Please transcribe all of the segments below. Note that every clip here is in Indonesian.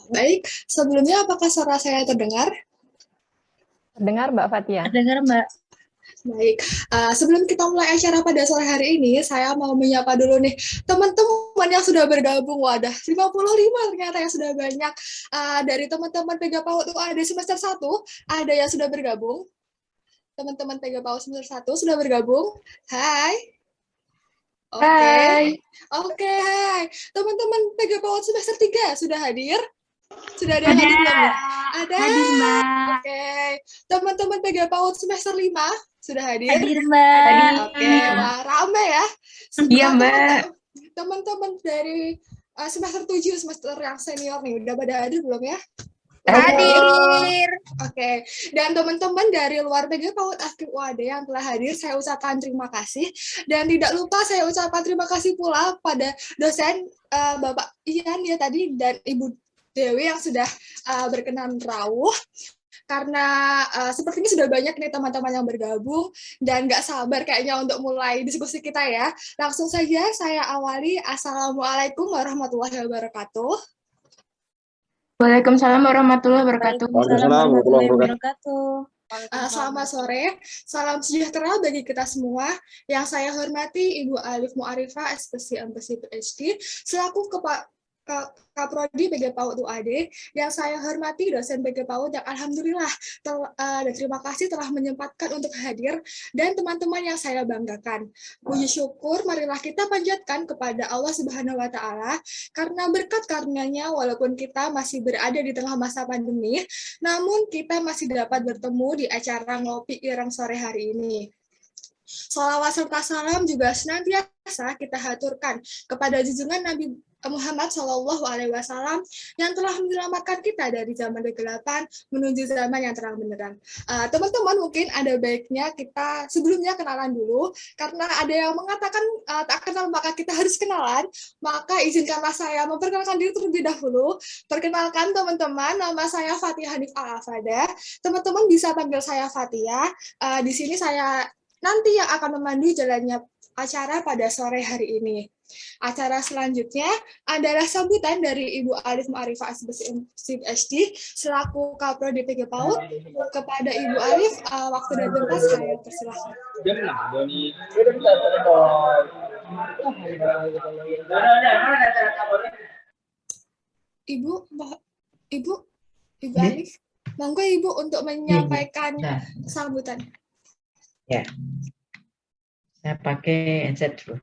Baik, sebelumnya apakah suara saya terdengar? Dengar Mbak Fatia? Dengar Mbak. Baik, sebelum kita mulai acara pada sore hari ini, saya mau menyapa dulu nih teman-teman yang sudah bergabung. Wadah, 55 ternyata yang sudah banyak. Dari teman-teman PG PAUD UAD semester 1, ada yang sudah bergabung. Teman-teman PG PAUD semester 1 sudah bergabung. Hai. Oke, hai. Teman-teman PG PAUD semester 3 sudah hadir? Sudah ada yang hadir belum nih? Ada. Hadir Mbak. Oke. Teman-teman PG PAUD semester 5 sudah hadir? Hadir Mbak. Oke, wah rame ya. Iya Mbak. Teman-teman dari semester 7, semester yang senior nih, udah pada hadir belum ya? Hadir. Oke, dan teman-teman dari luar PG PAUD Aktif UAD yang telah hadir, saya ucapkan terima kasih. Dan tidak lupa saya ucapkan terima kasih pula pada dosen Bapak Ian ya tadi dan Ibu Dewi yang sudah berkenan rawuh. Karena sepertinya sudah banyak nih teman-teman yang bergabung dan nggak sabar kayaknya untuk mulai diskusi kita ya. Langsung saja saya awali. Assalamualaikum warahmatullahi wabarakatuh. Waalaikumsalam warahmatullahi wabarakatuh. Waalaikumsalam warahmatullahi wabarakatuh. Selamat sore, salam sejahtera bagi kita semua. Yang saya hormati Ibu Alif Mu'arifah, SPC MPC PhD, selaku Kaprodi PG PAUD UAD, yang saya hormati dosen PG PAUD yang alhamdulillah dan terima kasih telah menyempatkan untuk hadir, dan teman-teman yang saya banggakan. Puji syukur marilah kita panjatkan kepada Allah Subhanahu wa taala karena berkat karunia-Nya walaupun kita masih berada di tengah masa pandemi, namun kita masih dapat bertemu di acara ngopi ireng sore hari ini. Salawat serta salam juga senantiasa kita haturkan kepada junjungan Nabi Muhammad Shallallahu Alaihi Wasallam yang telah menyelamatkan kita dari zaman kegelapan menuju zaman yang terang benderang. Teman-teman, mungkin ada baiknya kita sebelumnya kenalan dulu, karena ada yang mengatakan tak kenal maka kita harus kenalan. Maka izinkanlah saya memperkenalkan diri terlebih dahulu. Perkenalkan teman-teman, nama saya Fatia Hanif Al-Afada. Teman-teman bisa panggil saya Fatia. Di sini saya nanti yang akan memandu jalannya acara pada sore hari ini. Acara selanjutnya adalah sambutan dari Ibu Alif Mu'arifah SPC selaku Kaprodi PG PAUD. Kepada Ibu Alif, waktu dan tempat saya persilahkan. Ibu Alif, monggo Ibu untuk menyampaikan sambutan. Ya, saya pakai headset dulu.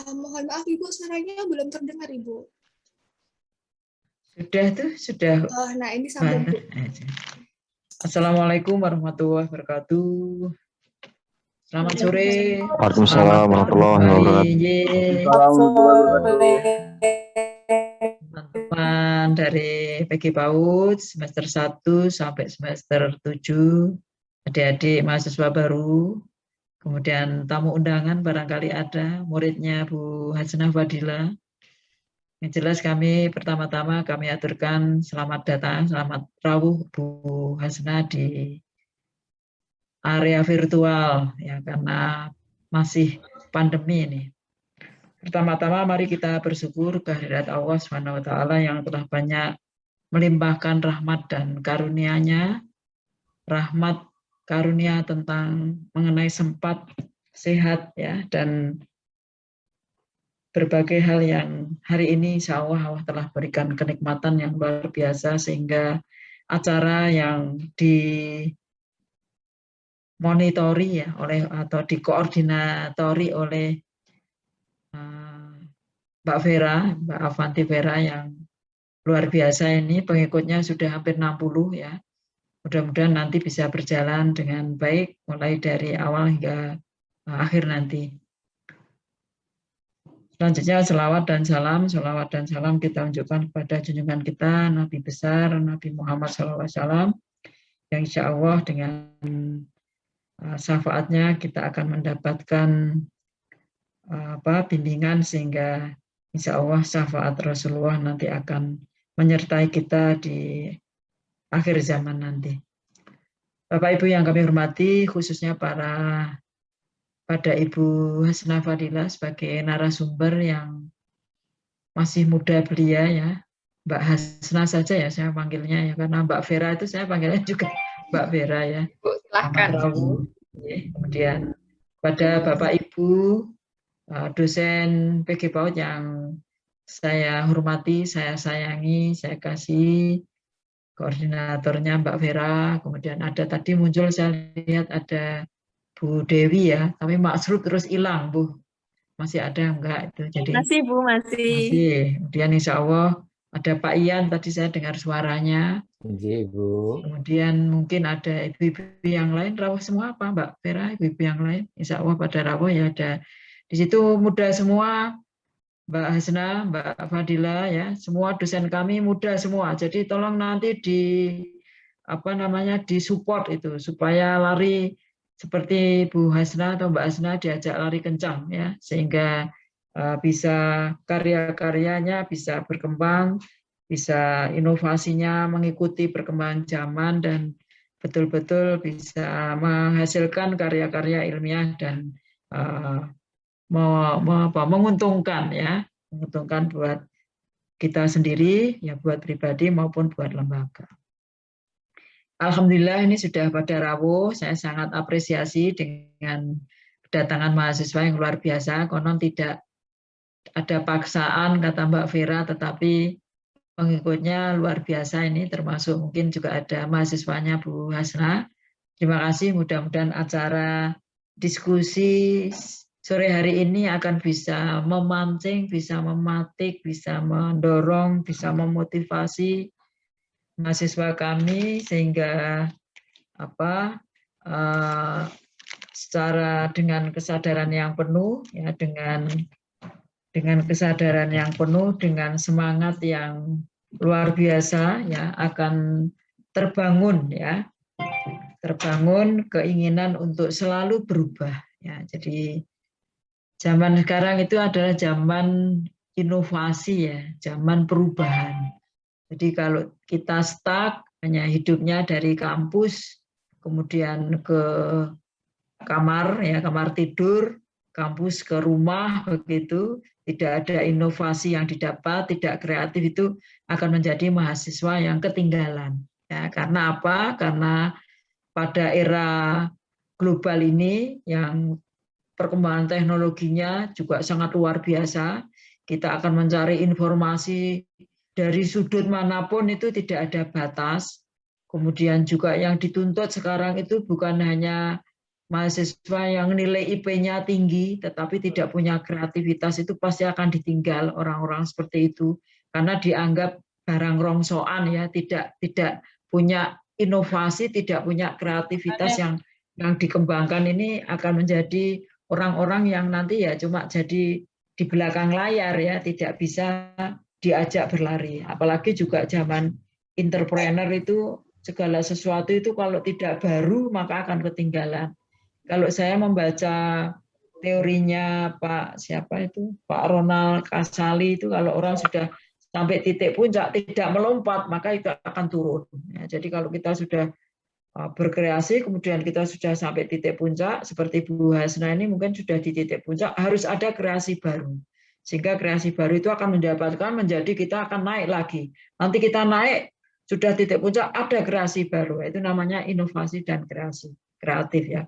Mohon maaf Ibu, suaranya belum terdengar Ibu. Sudah. Oh, nah ini sambung Bu. Assalamualaikum warahmatullahi wabarakatuh. Selamat sore. Waalaikumsalam warahmatullahi wabarakatuh. Teman-teman dari PG PAUD semester 1 sampai semester 7, adik-adik mahasiswa baru, kemudian tamu undangan barangkali ada, muridnya Bu Hasanah Fadila. Yang jelas kami pertama-tama kami aturkan selamat datang, selamat rawuh Bu Hasanah di area virtual ya, karena masih pandemi ini. Pertama-tama mari kita bersyukur kehadirat Allah Subhanahu wa taala yang telah banyak melimpahkan rahmat dan karunia-Nya. Rahmat karunia tentang mengenai sempat sehat ya, dan berbagai hal yang hari ini insya Allah telah berikan kenikmatan yang luar biasa, sehingga acara yang dimonitori ya oleh atau dikoordinatori oleh Mbak Vera, Mbak Avanti Vera yang luar biasa ini, pengikutnya sudah hampir 60 ya. Mudah-mudahan nanti bisa berjalan dengan baik mulai dari awal hingga akhir nanti. Selanjutnya selawat dan salam kita unjukkan kepada junjungan kita Nabi besar Nabi Muhammad SAW, yang insya Allah dengan syafaatnya kita akan mendapatkan bimbingan, sehingga insya Allah syafaat Rasulullah nanti akan menyertai kita di akhir zaman nanti. Bapak Ibu yang kami hormati, khususnya pada Ibu Hasnah Fadilah sebagai narasumber yang masih muda belia ya, Mbak Hasnah saja ya saya panggilnya ya, karena Mbak Vera itu saya panggilnya juga Mbak Vera ya. Bu, silahkan. Kemudian pada Bapak Ibu dosen PG PAUD yang saya hormati, saya sayangi, saya kasih, koordinatornya Mbak Vera, kemudian ada tadi muncul saya lihat ada Bu Dewi ya, tapi maksud terus hilang Bu, masih ada enggak itu? Jadi Masih Bu, masih. Kemudian Insya Allah ada Pak Ian tadi saya dengar suaranya. Ibu. Kemudian mungkin ada ibu-ibu yang lain, rawuh semua apa Mbak Vera, ibu-ibu yang lain, Insya Allah pada rawuh ya ada. Di situ muda semua, Mbak Hasnah, Mbak Fadilah ya, semua dosen kami muda semua. Jadi tolong nanti disupport itu supaya lari seperti Bu Hasnah atau Mbak Hasnah diajak lari kencang ya, sehingga bisa karya-karyanya bisa berkembang, bisa inovasinya mengikuti perkembangan zaman dan betul-betul bisa menghasilkan karya-karya ilmiah dan menguntungkan ya, menguntungkan buat kita sendiri ya, buat pribadi maupun buat lembaga. Alhamdulillah ini sudah pada rawuh, saya sangat apresiasi dengan kedatangan mahasiswa yang luar biasa, konon tidak ada paksaan kata Mbak Vera, tetapi pengikutnya luar biasa ini, termasuk mungkin juga ada mahasiswanya Bu Hasnah. Terima kasih, mudah-mudahan acara diskusi sore hari ini akan bisa memancing, bisa mematik, bisa mendorong, bisa memotivasi mahasiswa kami sehingga secara dengan kesadaran yang penuh ya, dengan kesadaran yang penuh, dengan semangat yang luar biasa ya, akan terbangun ya, terbangun keinginan untuk selalu berubah ya. Jadi zaman sekarang itu adalah zaman inovasi ya, zaman perubahan. Jadi kalau kita stuck hanya hidupnya dari kampus kemudian ke kamar ya, kamar tidur, kampus ke rumah begitu, tidak ada inovasi yang didapat, tidak kreatif, itu akan menjadi mahasiswa yang ketinggalan. Ya, karena apa? Karena pada era global ini yang perkembangan teknologinya juga sangat luar biasa, kita akan mencari informasi dari sudut manapun itu tidak ada batas. Kemudian juga yang dituntut sekarang itu bukan hanya mahasiswa yang nilai IP-nya tinggi, tetapi tidak punya kreativitas, itu pasti akan ditinggal orang-orang seperti itu, karena dianggap barang rongsokan ya, tidak punya inovasi, tidak punya kreativitas yang dikembangkan. Ini akan menjadi orang-orang yang nanti ya cuma jadi di belakang layar ya, tidak bisa diajak berlari. Apalagi juga zaman entrepreneur itu segala sesuatu itu kalau tidak baru maka akan ketinggalan. Kalau saya membaca teorinya Pak Ronald Kasali itu, kalau orang sudah sampai titik puncak tidak melompat maka itu akan turun. Ya, jadi kalau kita sudah berkreasi kemudian kita sudah sampai titik puncak seperti Bu Hasnah ini mungkin sudah di titik puncak, harus ada kreasi baru. Sehingga kreasi baru itu akan mendapatkan menjadi kita akan naik lagi. Nanti kita naik sudah titik puncak ada kreasi baru. Itu namanya inovasi dan kreatif ya.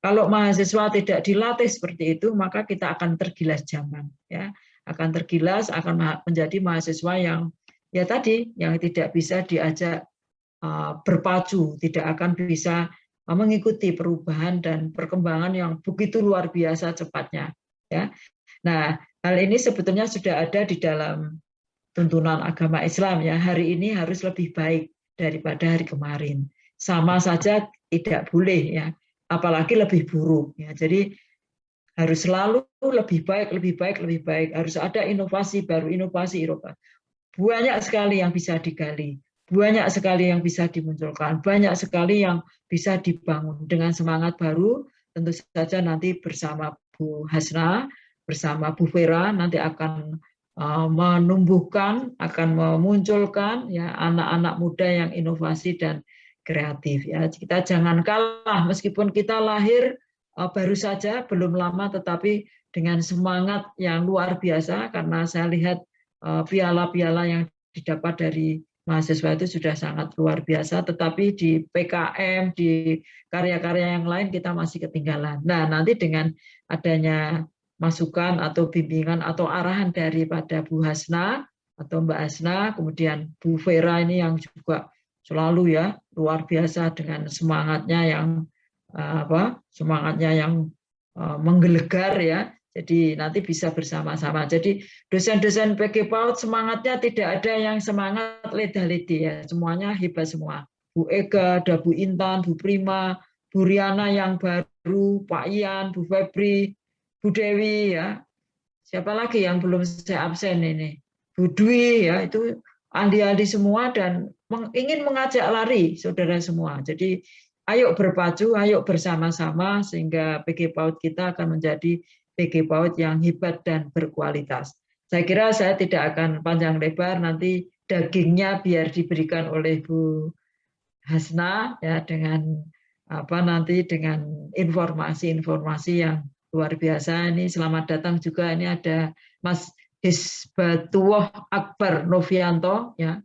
Kalau mahasiswa tidak dilatih seperti itu, maka kita akan tergilas zaman, ya, akan tergilas, akan menjadi mahasiswa yang, ya tadi, yang tidak bisa diajak berpacu, tidak akan bisa mengikuti perubahan dan perkembangan yang begitu luar biasa cepatnya, ya. Nah, hal ini sebetulnya sudah ada di dalam tuntunan agama Islam, ya. Hari ini harus lebih baik daripada hari kemarin. Sama saja tidak boleh, ya. Apalagi lebih buruk ya. Jadi harus selalu lebih baik, lebih baik, lebih baik. Harus ada inovasi baru, inovasi Eropa. Banyak sekali yang bisa digali, banyak sekali yang bisa dimunculkan, banyak sekali yang bisa dibangun dengan semangat baru. Tentu saja nanti bersama Bu Hasnah, bersama Bu Vera nanti akan menumbuhkan, akan memunculkan ya anak-anak muda yang inovasi dan kreatif ya. Kita jangan kalah meskipun kita lahir baru saja belum lama, tetapi dengan semangat yang luar biasa, karena saya lihat piala-piala yang didapat dari mahasiswa itu sudah sangat luar biasa, tetapi di PKM, di karya-karya yang lain kita masih ketinggalan. Nah, nanti dengan adanya masukan atau bimbingan atau arahan daripada Bu Hasna atau Mbak Hasna, kemudian Bu Vera ini yang juga selalu ya luar biasa dengan semangatnya yang menggelegar ya. Jadi nanti bisa bersama-sama. Jadi dosen-dosen PG PAUD semangatnya tidak ada yang semangat leda-ledi ya. Semuanya hebat semua. Bu Ega, ada Bu Intan, Bu Prima, Bu Riana yang baru, Pak Ian, Bu Febri, Bu Dewi ya. Siapa lagi yang belum saya absen ini? Bu Dwi ya, itu ahli-ahli semua dan ingin mengajak lari saudara semua. Jadi ayo berpacu, ayo bersama-sama sehingga PG PAUD kita akan menjadi PG PAUD yang hebat dan berkualitas. Saya kira saya tidak akan panjang lebar, nanti dagingnya biar diberikan oleh Bu Hasna ya dengan nanti dengan informasi-informasi yang luar biasa. Ini selamat datang juga, ini ada Mas Hisbatuwah Akbar Novianto ya.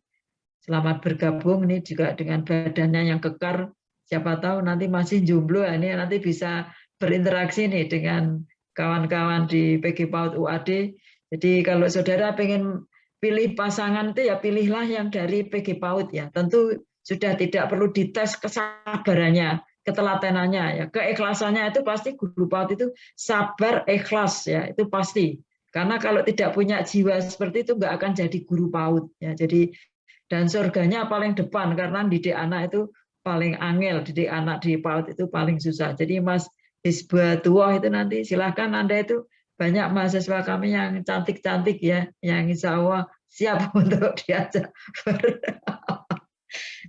Selamat bergabung ini juga dengan badannya yang kekar. Siapa tahu nanti masih jomblo, ini nanti bisa berinteraksi nih dengan kawan-kawan di PG PAUD UAD. Jadi kalau saudara pengen pilih pasangan itu ya pilihlah yang dari PG PAUD ya. Tentu sudah tidak perlu dites kesabarannya, ketelatenannya ya, keikhlasannya itu pasti guru PAUD itu sabar ikhlas ya, itu pasti. Karena kalau tidak punya jiwa seperti itu nggak akan jadi guru PAUD ya. Jadi dan surganya paling depan karena didik anak itu paling angel, didik anak di PAUD itu paling susah. Jadi Mas Hisbatuwah itu nanti silahkan Anda itu banyak mahasiswa kami yang cantik-cantik ya, yang insya Allah siap untuk diajak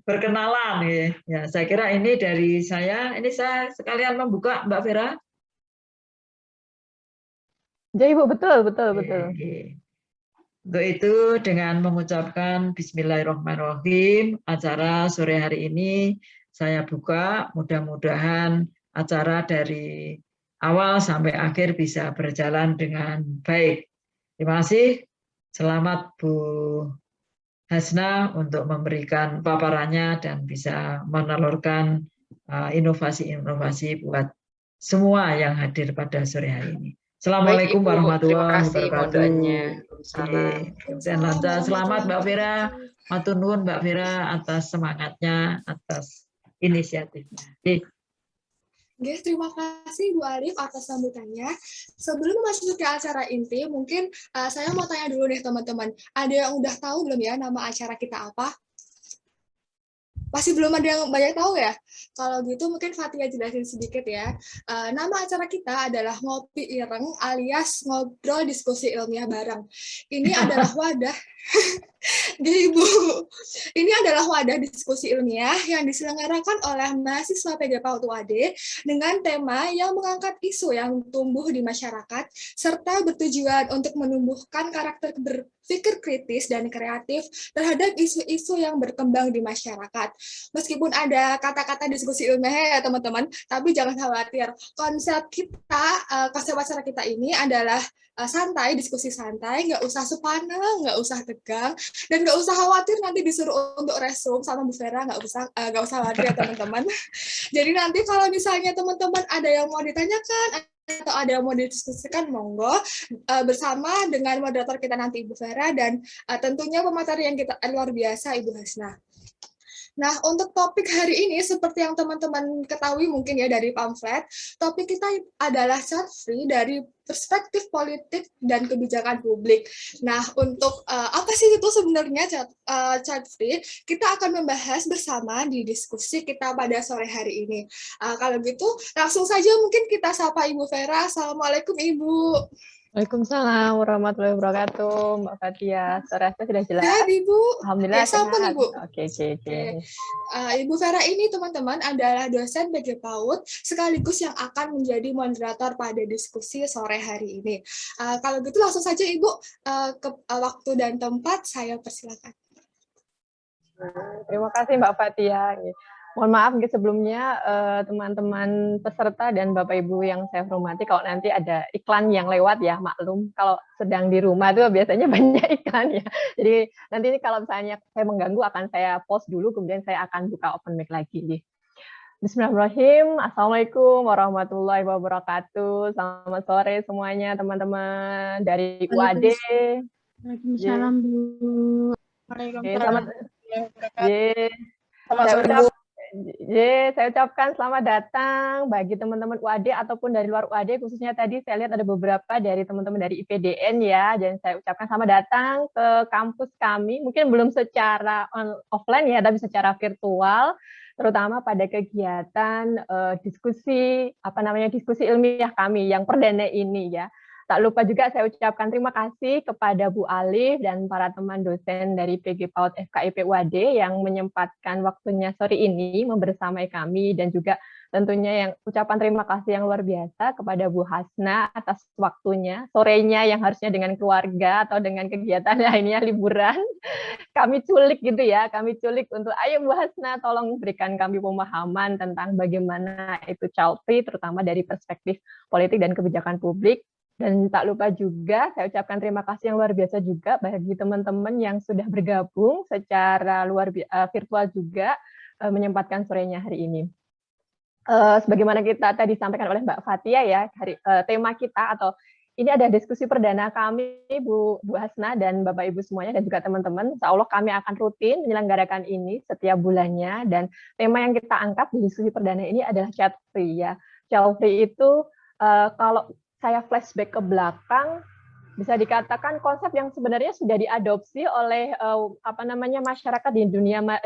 berkenalan ya. Ya, saya kira ini dari saya. Ini saya sekalian membuka Mbak Vera. Ya Ibu, betul. Untuk itu dengan mengucapkan Bismillahirrahmanirrahim, acara sore hari ini saya buka, mudah-mudahan acara dari awal sampai akhir bisa berjalan dengan baik. Terima kasih. Selamat Bu Hasna untuk memberikan paparannya dan bisa menelurkan inovasi-inovasi buat semua yang hadir pada sore hari ini. Assalamualaikum warahmatullahi wabarakatuh. Dan lancar. Selamat Mbak Vera, matur nuwun Mbak Vera atas semangatnya, atas inisiatifnya. Oke, terima kasih Bu Alif atas sambutannya. Sebelum masuk ke acara inti, mungkin saya mau tanya dulu nih teman-teman. Ada yang udah tahu belum ya nama acara kita apa? Masih belum ada yang banyak tahu ya? Kalau gitu mungkin Fatia jelasin sedikit ya. Nama acara kita adalah Ngopi Ireng alias Ngobrol Diskusi Ilmiah Bareng. Ini adalah wadah Jadi Bu, ini adalah wadah diskusi ilmiah yang diselenggarakan oleh mahasiswa PG PAUD UAD dengan tema yang mengangkat isu yang tumbuh di masyarakat serta bertujuan untuk menumbuhkan karakter berpikir kritis dan kreatif terhadap isu-isu yang berkembang di masyarakat. Meskipun ada kata-kata diskusi ilmiah ya teman-teman, tapi jangan khawatir. Konsep acara kita ini adalah santai, diskusi santai, nggak usah supana, nggak usah tegang, dan nggak usah khawatir nanti disuruh untuk resume sama Bu Vera, nggak usah khawatir ya teman-teman. Jadi nanti kalau misalnya teman-teman ada yang mau ditanyakan atau ada yang mau didiskusikan, monggo bersama dengan moderator kita nanti Ibu Vera dan tentunya pemateri yang kita luar biasa Ibu Hasna. Nah, untuk topik hari ini, seperti yang teman-teman ketahui mungkin ya dari pamflet, topik kita adalah child free dari perspektif politik dan kebijakan publik. Nah, untuk apa sih itu sebenarnya child free? Kita akan membahas bersama di diskusi kita pada sore hari ini. Kalau gitu, langsung saja mungkin kita sapa Ibu Vera. Assalamualaikum Ibu. Waalaikumsalam warahmatullahi wabarakatuh, Mbak Fatia. Suara saya sudah jelas. Sehat, Ibu? Alhamdulillah Ya, sampun, sehat. Ibu. Oke. Ibu Vera ini, teman-teman, adalah dosen PG PAUD sekaligus yang akan menjadi moderator pada diskusi sore hari ini. Kalau gitu langsung saja, Ibu, ke waktu dan tempat saya persilakan. Terima kasih Mbak Fatia. Mohon maaf sebelumnya teman-teman peserta dan Bapak Ibu yang saya hormati kalau nanti ada iklan yang lewat ya, maklum kalau sedang di rumah itu biasanya banyak iklan ya. Jadi nanti ini kalau misalnya saya mengganggu akan saya pause dulu, kemudian saya akan buka open mic lagi. Bismillahirrahmanirrahim. Assalamualaikum warahmatullahi wabarakatuh. Selamat sore semuanya teman-teman dari UAD. Waalaikumsalam, Bu. Selamat. Saya ucapkan selamat datang bagi teman-teman UAD ataupun dari luar UAD, khususnya tadi saya lihat ada beberapa dari teman-teman dari IPDN ya, dan saya ucapkan selamat datang ke kampus kami, mungkin belum secara offline ya, tapi secara virtual, terutama pada kegiatan diskusi ilmiah kami yang perdana ini ya. Tak lupa juga saya ucapkan terima kasih kepada Bu Alif dan para teman dosen dari PG PAUD FKIP UAD yang menyempatkan waktunya sore ini membersamai kami, dan juga tentunya yang ucapan terima kasih yang luar biasa kepada Bu Hasna atas waktunya sorenya yang harusnya dengan keluarga atau dengan kegiatan lainnya liburan. Kami culik gitu ya, kami culik untuk ayo Bu Hasna tolong berikan kami pemahaman tentang bagaimana itu child free terutama dari perspektif politik dan kebijakan publik. Dan tak lupa juga saya ucapkan terima kasih yang luar biasa juga bagi teman-teman yang sudah bergabung secara virtual juga menyempatkan sorenya hari ini. Sebagaimana kita tadi disampaikan oleh Mbak Fatia ya, tema kita atau ini ada diskusi perdana kami Bu Hasna dan Bapak Ibu semuanya dan juga teman-teman. Insya Allah kami akan rutin menyelenggarakan ini setiap bulannya, dan tema yang kita angkat di diskusi perdana ini adalah child free ya. Child free itu kalau saya flashback ke belakang, bisa dikatakan konsep yang sebenarnya sudah diadopsi oleh masyarakat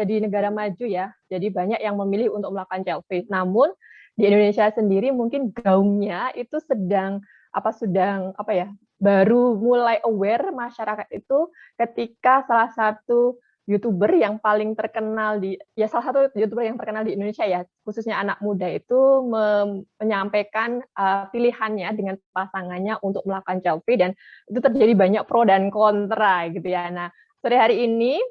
di negara maju ya. Jadi banyak yang memilih untuk melakukan child free. Namun di Indonesia sendiri mungkin gaungnya itu baru mulai aware masyarakat itu ketika salah satu YouTuber yang paling terkenal salah satu YouTuber yang terkenal di Indonesia ya, khususnya anak muda itu menyampaikan pilihannya dengan pasangannya untuk melakukan child free, dan itu terjadi banyak pro dan kontra gitu ya. Nah, sore hari ini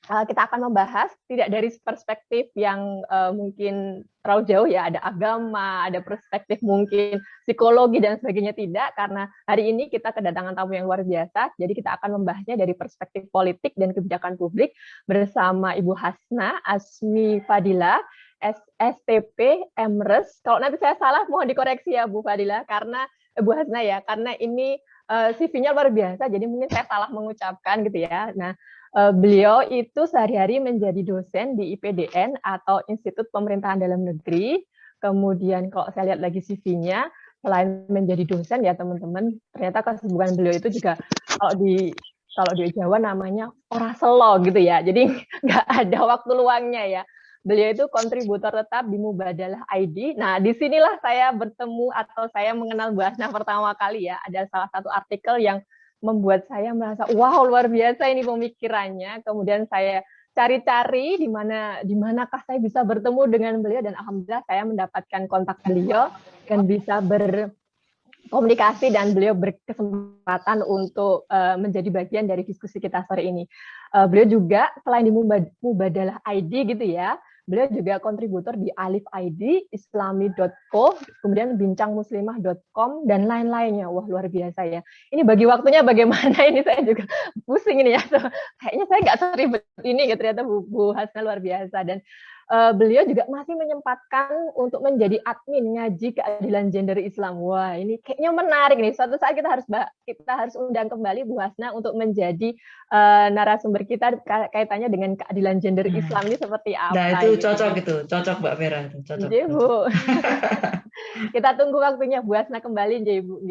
kita akan membahas tidak dari perspektif yang mungkin terlalu jauh ya, ada agama, ada perspektif mungkin psikologi dan sebagainya, tidak, karena hari ini kita kedatangan tamu yang luar biasa, jadi kita akan membahasnya dari perspektif politik dan kebijakan publik bersama Ibu Hasna Asmi Fadila, SSTP Emres. Kalau nanti saya salah mohon dikoreksi ya Bu Fadila, karena Bu Hasna ya, karena ini CV-nya luar biasa, jadi mungkin saya salah mengucapkan gitu ya. Nah, beliau itu sehari-hari menjadi dosen di IPDN atau Institut Pemerintahan Dalam Negeri. Kemudian kalau saya lihat lagi CV-nya, selain menjadi dosen ya teman-teman, ternyata kesibukan beliau itu juga kalau di Jawa namanya oraselo gitu ya. Jadi nggak ada waktu luangnya ya. Beliau itu kontributor tetap di Mubadalah ID. Nah, disinilah saya bertemu atau saya mengenal Bu Hasna pertama kali ya. Ada salah satu artikel yang membuat saya merasa wow luar biasa ini pemikirannya. Kemudian saya cari-cari di manakah saya bisa bertemu dengan beliau, dan alhamdulillah saya mendapatkan kontak beliau dan bisa berkomunikasi, dan beliau berkesempatan untuk menjadi bagian dari diskusi kita sore ini. Beliau juga selain di Mubadalah ID gitu ya, beliau juga kontributor di Alif ID, islami.co, kemudian bincangmuslimah.com, dan lain-lainnya. Wah, luar biasa ya. Ini bagi waktunya bagaimana, ini saya juga pusing ini ya. Kayaknya saya nggak seribet ini, ternyata Bu Hasna luar biasa. Dan beliau juga masih menyempatkan untuk menjadi admin ngaji keadilan gender Islam. Wah, ini kayaknya menarik nih. Suatu saat kita harus undang kembali Bu Hasna untuk menjadi narasumber kita kaitannya dengan keadilan gender Islam ini seperti apa. Nah, itu cocok Mbak Vera. Cocok. Jadi, Bu. Kita tunggu waktunya Bu Hasna kembali, jadi Bu.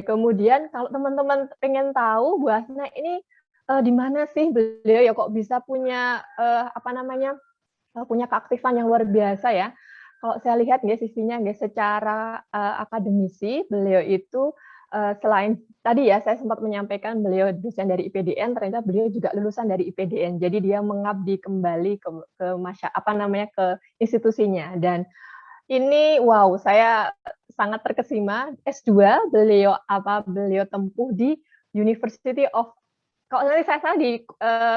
Kemudian kalau teman-teman pengen tahu Bu Hasna ini di mana sih beliau ya kok bisa punya punya keaktifan yang luar biasa ya. kalau saya lihat nggih sisinya nggih secara akademisi beliau itu selain tadi ya saya sempat menyampaikan beliau dosen dari IPDN, ternyata beliau juga lulusan dari IPDN. Jadi dia mengabdi kembali ke ke institusinya. Dan ini wow, saya sangat terkesima. S2 beliau tempuh di University of, kalau nanti saya salah di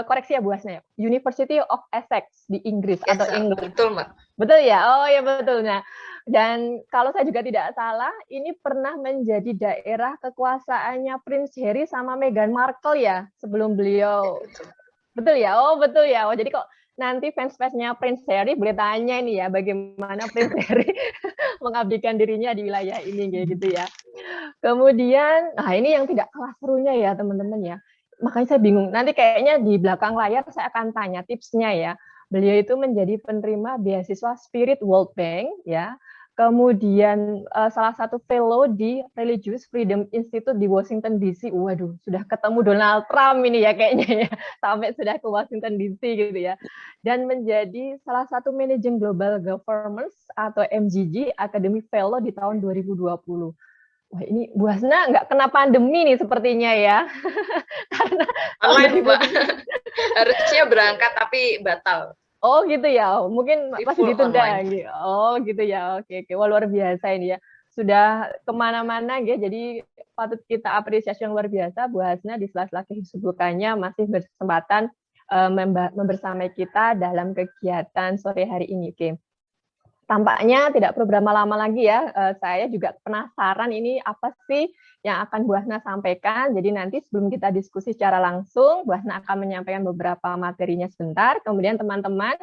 koreksi ya Bu Hasna ya, University of Essex di Inggris atau England. Betul, Mbak. Betul ya? Oh ya betul. Nah, dan kalau saya juga tidak salah, ini pernah menjadi daerah kekuasaannya Prince Harry sama Meghan Markle ya, sebelum beliau. Betul ya? Oh betul ya. Oh jadi kok nanti fans-fansnya Prince Harry boleh tanya ini ya, bagaimana Prince Harry mengabdikan dirinya di wilayah ini kayak gitu ya. Kemudian, nah ini yang tidak kalah serunya ya teman-teman ya. Makanya saya bingung. Nanti kayaknya di belakang layar saya akan tanya tipsnya ya. Beliau itu menjadi penerima beasiswa Spirit World Bank ya. Kemudian salah satu fellow di Religious Freedom Institute di Washington DC. Waduh, sudah ketemu Donald Trump ini ya kayaknya ya. Sampai sudah ke Washington DC gitu ya. Dan menjadi salah satu Managing Global Governance atau MGG Academy Fellow di tahun 2020. Wah ini Bu Hasna nggak kena pandemi nih sepertinya ya. Karena online Mbak. Harusnya berangkat tapi batal. Oh gitu ya, mungkin masih ditunda. Online. Oh gitu ya, oke. Wah luar biasa ini ya. Sudah kemana-mana ya, jadi patut kita apresiasi yang luar biasa Bu Hasna di sela-sela kesibukannya masih berkesempatan membersamai kita dalam kegiatan sore hari ini. Oke. Tampaknya tidak perlu berlama-lama lagi ya, saya juga penasaran ini apa sih yang akan Bu Hasna sampaikan. Jadi nanti sebelum kita diskusi secara langsung, Bu Hasna akan menyampaikan beberapa materinya sebentar, kemudian teman-teman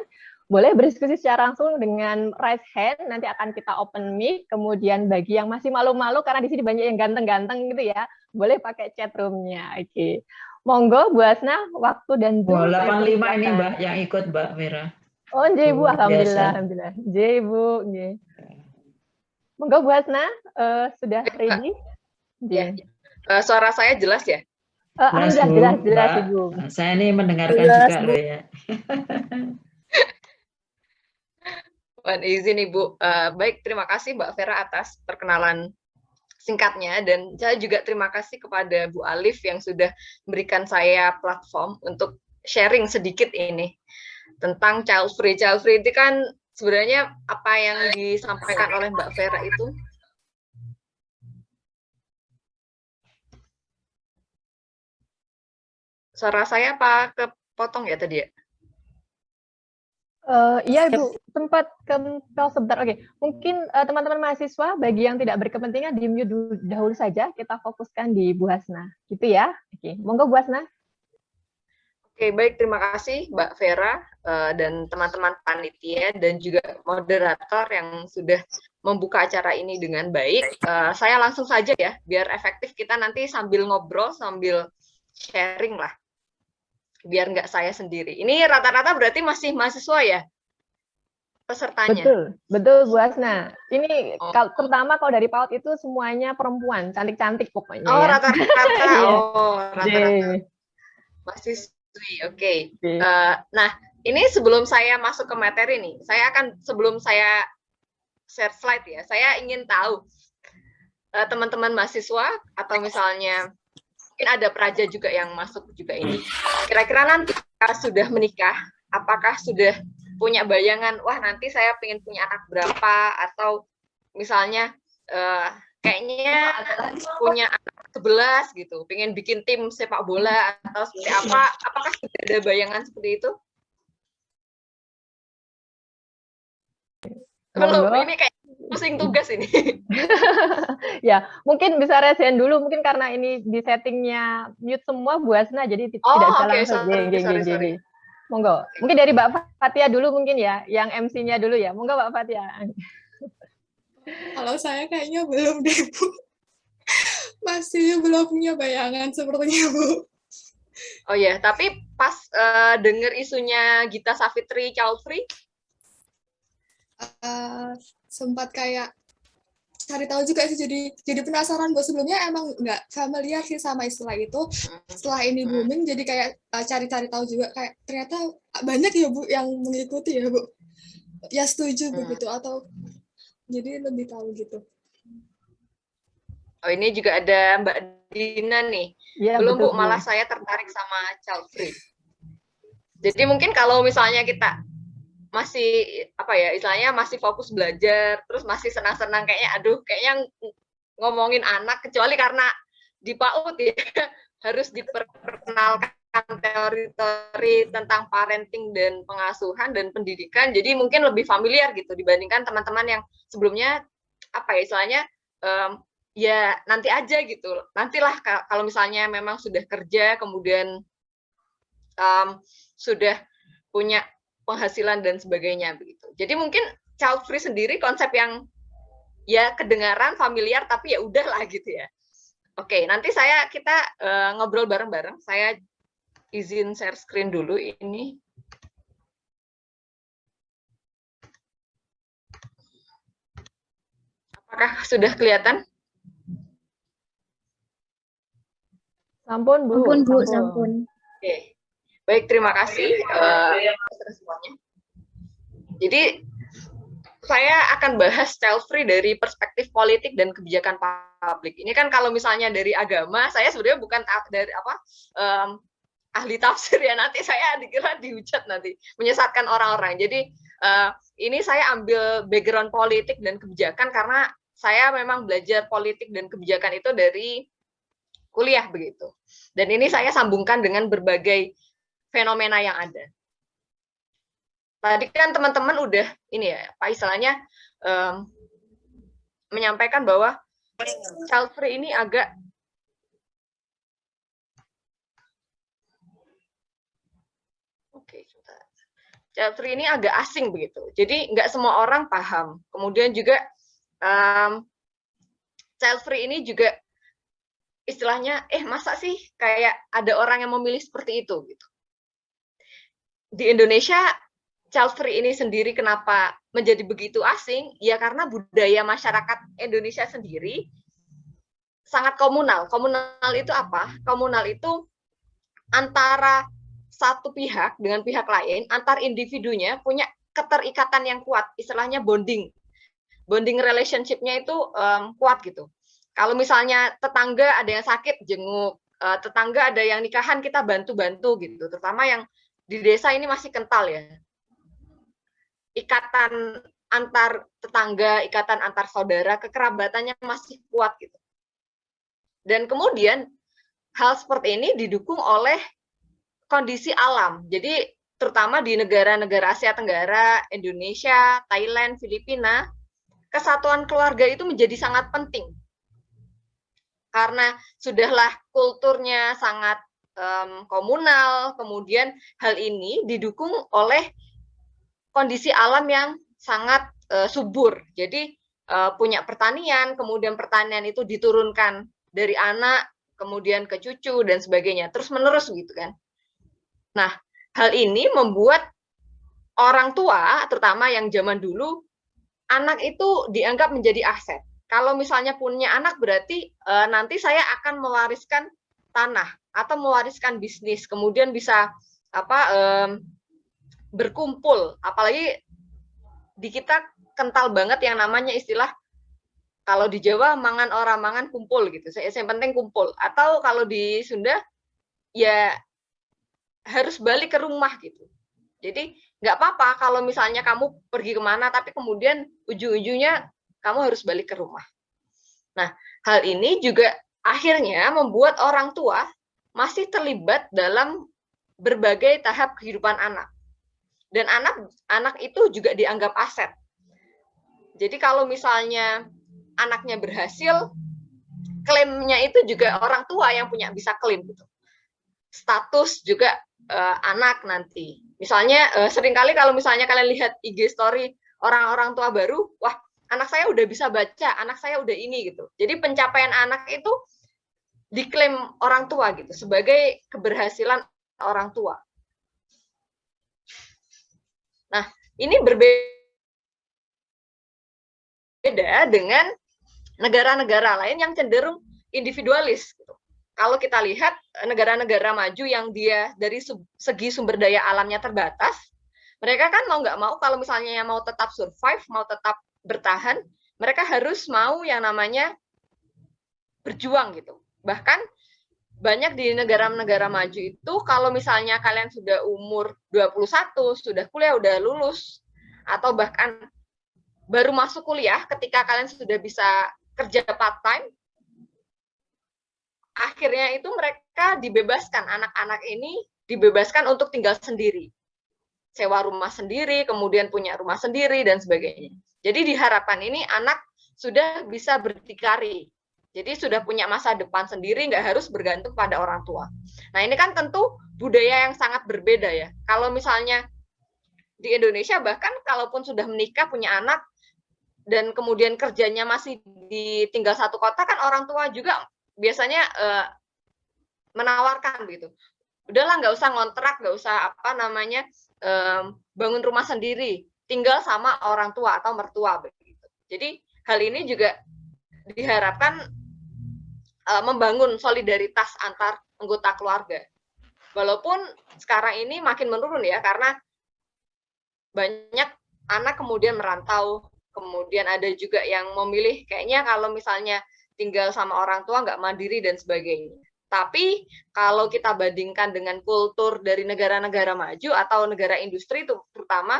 boleh berdiskusi secara langsung dengan raise hand, nanti akan kita open mic, kemudian bagi yang masih malu-malu, karena di sini banyak yang ganteng-ganteng gitu ya, boleh pakai chat room-nya. Oke. Monggo Bu Hasna, waktu dan Zoom. 85 ini Mbak yang ikut Mbak Vera. Oh, nggih Bu, alhamdulillah, alhamdulillah. Nggih Bu, nggih. Monggo Bu Hasna, sudah ready? Ya. Suara saya jelas ya? Jelas Ibu. Saya ini mendengarkan juga loh ya. Mohon izin Ibu. Baik, terima kasih Mbak Vera atas perkenalan singkatnya, dan saya juga terima kasih kepada Bu Alif yang sudah memberikan saya platform untuk sharing sedikit ini tentang child free. Child free itu kan sebenarnya apa yang disampaikan oleh Mbak Vera itu suara saya apa kepotong ya tadi ya? Iya Ibu, sempat kempel sebentar. Oke, mungkin teman-teman mahasiswa bagi yang tidak berkepentingan di mute dahulu saja, kita fokuskan di Bu Hasna, gitu ya. Oke, monggo Bu Hasna. Oke, baik, terima kasih Mbak Vera dan teman-teman panitia dan juga moderator yang sudah membuka acara ini dengan baik. Saya langsung saja ya, biar efektif kita nanti sambil ngobrol, sambil sharing lah. Biar nggak saya sendiri. Ini rata-rata berarti masih mahasiswa ya pesertanya? Betul Bu Hasna. Ini terutama kalau dari PAUD itu semuanya perempuan, cantik-cantik pokoknya. Oh, ya. rata-rata. Rata-rata. Mahasiswa. Oke. Nah, ini sebelum saya masuk ke materi nih, sebelum saya share slide ya, saya ingin tahu teman-teman mahasiswa atau misalnya mungkin ada praja juga yang masuk juga ini. Kira-kira nanti sudah menikah, apakah sudah punya bayangan, wah nanti saya pengen punya anak berapa, atau misalnya kayaknya punya anak 11 gitu, pengen bikin tim sepak bola atau seperti apa, apakah sudah ada bayangan seperti itu? Belum, ini kayak pusing tugas ini. Ya, mungkin bisa resen dulu, mungkin karena ini di settingnya mute semua Bu Hasna, jadi tidak bisa langsung. Sorry. Monggo, mungkin dari Mbak Fatia dulu mungkin ya, yang MC-nya dulu ya. Monggo Mbak Fatia. Kalau saya kayaknya belum deh Bu. Masih belum punya bayangan sepertinya Bu. Oh ya, tapi pas dengar isunya Gita Savitri child free, sempat kayak cari tahu juga sih, jadi penasaran Bu. Sebelumnya emang nggak familiar sih sama istilah itu. Setelah ini booming, jadi kayak cari-cari tahu juga, kayak ternyata banyak ya Bu yang mengikuti ya Bu. ya setuju begitu, atau jadi lebih tahu gitu. Oh, ini juga ada Mbak Dina nih. Ya, Belum betul, Bu, malah saya tertarik sama child free. Jadi mungkin kalau misalnya kita masih apa ya, istilahnya masih fokus belajar, terus masih senang-senang, kayaknya aduh, kayaknya ngomongin anak, kecuali karena di PAUD ya harus diperkenalkan teori-teori tentang parenting dan pengasuhan dan pendidikan, jadi mungkin lebih familiar gitu dibandingkan teman-teman yang sebelumnya apa ya, istilahnya ya nanti aja gitu, nantilah kalau misalnya memang sudah kerja, kemudian sudah punya penghasilan dan sebagainya begitu. Jadi mungkin child free sendiri konsep yang ya kedengaran familiar, tapi ya udahlah gitu ya. Oke, nanti kita ngobrol bareng-bareng. Saya izin share screen dulu ini. Apakah sudah kelihatan? Sampun, Bu. Sampun, Bu, sampun. Oke. Baik, terima kasih responnya. Jadi saya akan bahas child free dari perspektif politik dan kebijakan publik. Ini kan kalau misalnya dari agama, saya sebenarnya bukan dari ahli tafsir ya, nanti saya dikira dihujat nanti, menyesatkan orang-orang. Jadi ini saya ambil background politik dan kebijakan karena saya memang belajar politik dan kebijakan itu dari kuliah begitu. Dan ini saya sambungkan dengan berbagai fenomena yang ada. Tadi kan teman-teman udah ini ya, Pak, istilahnya menyampaikan bahwa child free ini agak child free ini agak asing begitu. Jadi nggak semua orang paham. Kemudian juga child free ini juga istilahnya, masa sih kayak ada orang yang memilih seperti itu gitu. Di Indonesia child free ini sendiri kenapa menjadi begitu asing? Ya karena budaya masyarakat Indonesia sendiri sangat komunal. Komunal itu apa? Komunal itu antara satu pihak dengan pihak lain, antar individunya punya keterikatan yang kuat, istilahnya bonding. Bonding relationship-nya itu kuat gitu. Kalau misalnya tetangga ada yang sakit, jenguk. Tetangga ada yang nikahan, kita bantu-bantu gitu. Terutama yang di desa ini masih kental ya. Ikatan antar tetangga, ikatan antar saudara, kekerabatannya masih kuat gitu. Dan kemudian hal seperti ini didukung oleh kondisi alam. Jadi terutama di negara-negara Asia Tenggara, Indonesia, Thailand, Filipina, kesatuan keluarga itu menjadi sangat penting. Karena sudahlah kulturnya sangat komunal, kemudian hal ini didukung oleh kondisi alam yang sangat subur. Jadi punya pertanian, kemudian pertanian itu diturunkan dari anak, kemudian ke cucu dan sebagainya, terus menerus gitu kan. Nah, hal ini membuat orang tua, terutama yang zaman dulu, anak itu dianggap menjadi aset. Kalau misalnya punya anak berarti nanti saya akan mewariskan tanah atau mewariskan bisnis, kemudian bisa berkumpul. Apalagi di kita kental banget yang namanya istilah, kalau di Jawa mangan orang mangan kumpul gitu. Yang penting kumpul. Atau kalau di Sunda ya harus balik ke rumah gitu. Jadi nggak apa-apa kalau misalnya kamu pergi kemana, tapi kemudian ujung-ujungnya kamu harus balik ke rumah. Nah, hal ini juga akhirnya membuat orang tua masih terlibat dalam berbagai tahap kehidupan anak. Dan anak itu juga dianggap aset. Jadi kalau misalnya anaknya berhasil, klaimnya itu juga orang tua yang punya, bisa klaim gitu. Status juga anak nanti. Misalnya seringkali kalau misalnya kalian lihat IG story orang-orang tua baru, wah anak saya udah bisa baca, anak saya udah ini gitu. Jadi pencapaian anak itu diklaim orang tua gitu sebagai keberhasilan orang tua. Nah, ini berbeda dengan negara-negara lain yang cenderung individualis gitu. Kalau kita lihat negara-negara maju yang dia dari segi sumber daya alamnya terbatas, Mereka kan mau nggak mau, kalau misalnya mau tetap survive, mau tetap bertahan, mereka harus mau yang namanya berjuang gitu. Bahkan banyak di negara-negara maju itu, kalau misalnya kalian sudah umur 21, sudah kuliah, udah lulus, atau bahkan baru masuk kuliah, ketika kalian sudah bisa kerja part-time, akhirnya itu mereka dibebaskan, anak-anak ini dibebaskan untuk tinggal sendiri. Sewa rumah sendiri, kemudian punya rumah sendiri, dan sebagainya. Jadi diharapkan ini anak sudah bisa berdikari. Jadi sudah punya masa depan sendiri, nggak harus bergantung pada orang tua. Nah ini kan tentu budaya yang sangat berbeda ya. Kalau misalnya di Indonesia, bahkan kalaupun sudah menikah, punya anak, dan kemudian kerjanya masih tinggal satu kota, kan orang tua juga biasanya menawarkan gitu. Udahlah, nggak usah ngontrak, nggak usah bangun rumah sendiri, tinggal sama orang tua atau mertua begitu. Jadi hal ini juga diharapkan membangun solidaritas antar anggota keluarga. Walaupun sekarang ini makin menurun ya, karena banyak anak kemudian merantau, kemudian ada juga yang memilih kayaknya kalau misalnya tinggal sama orang tua nggak mandiri dan sebagainya. Tapi kalau kita bandingkan dengan kultur dari negara-negara maju atau negara industri itu terutama,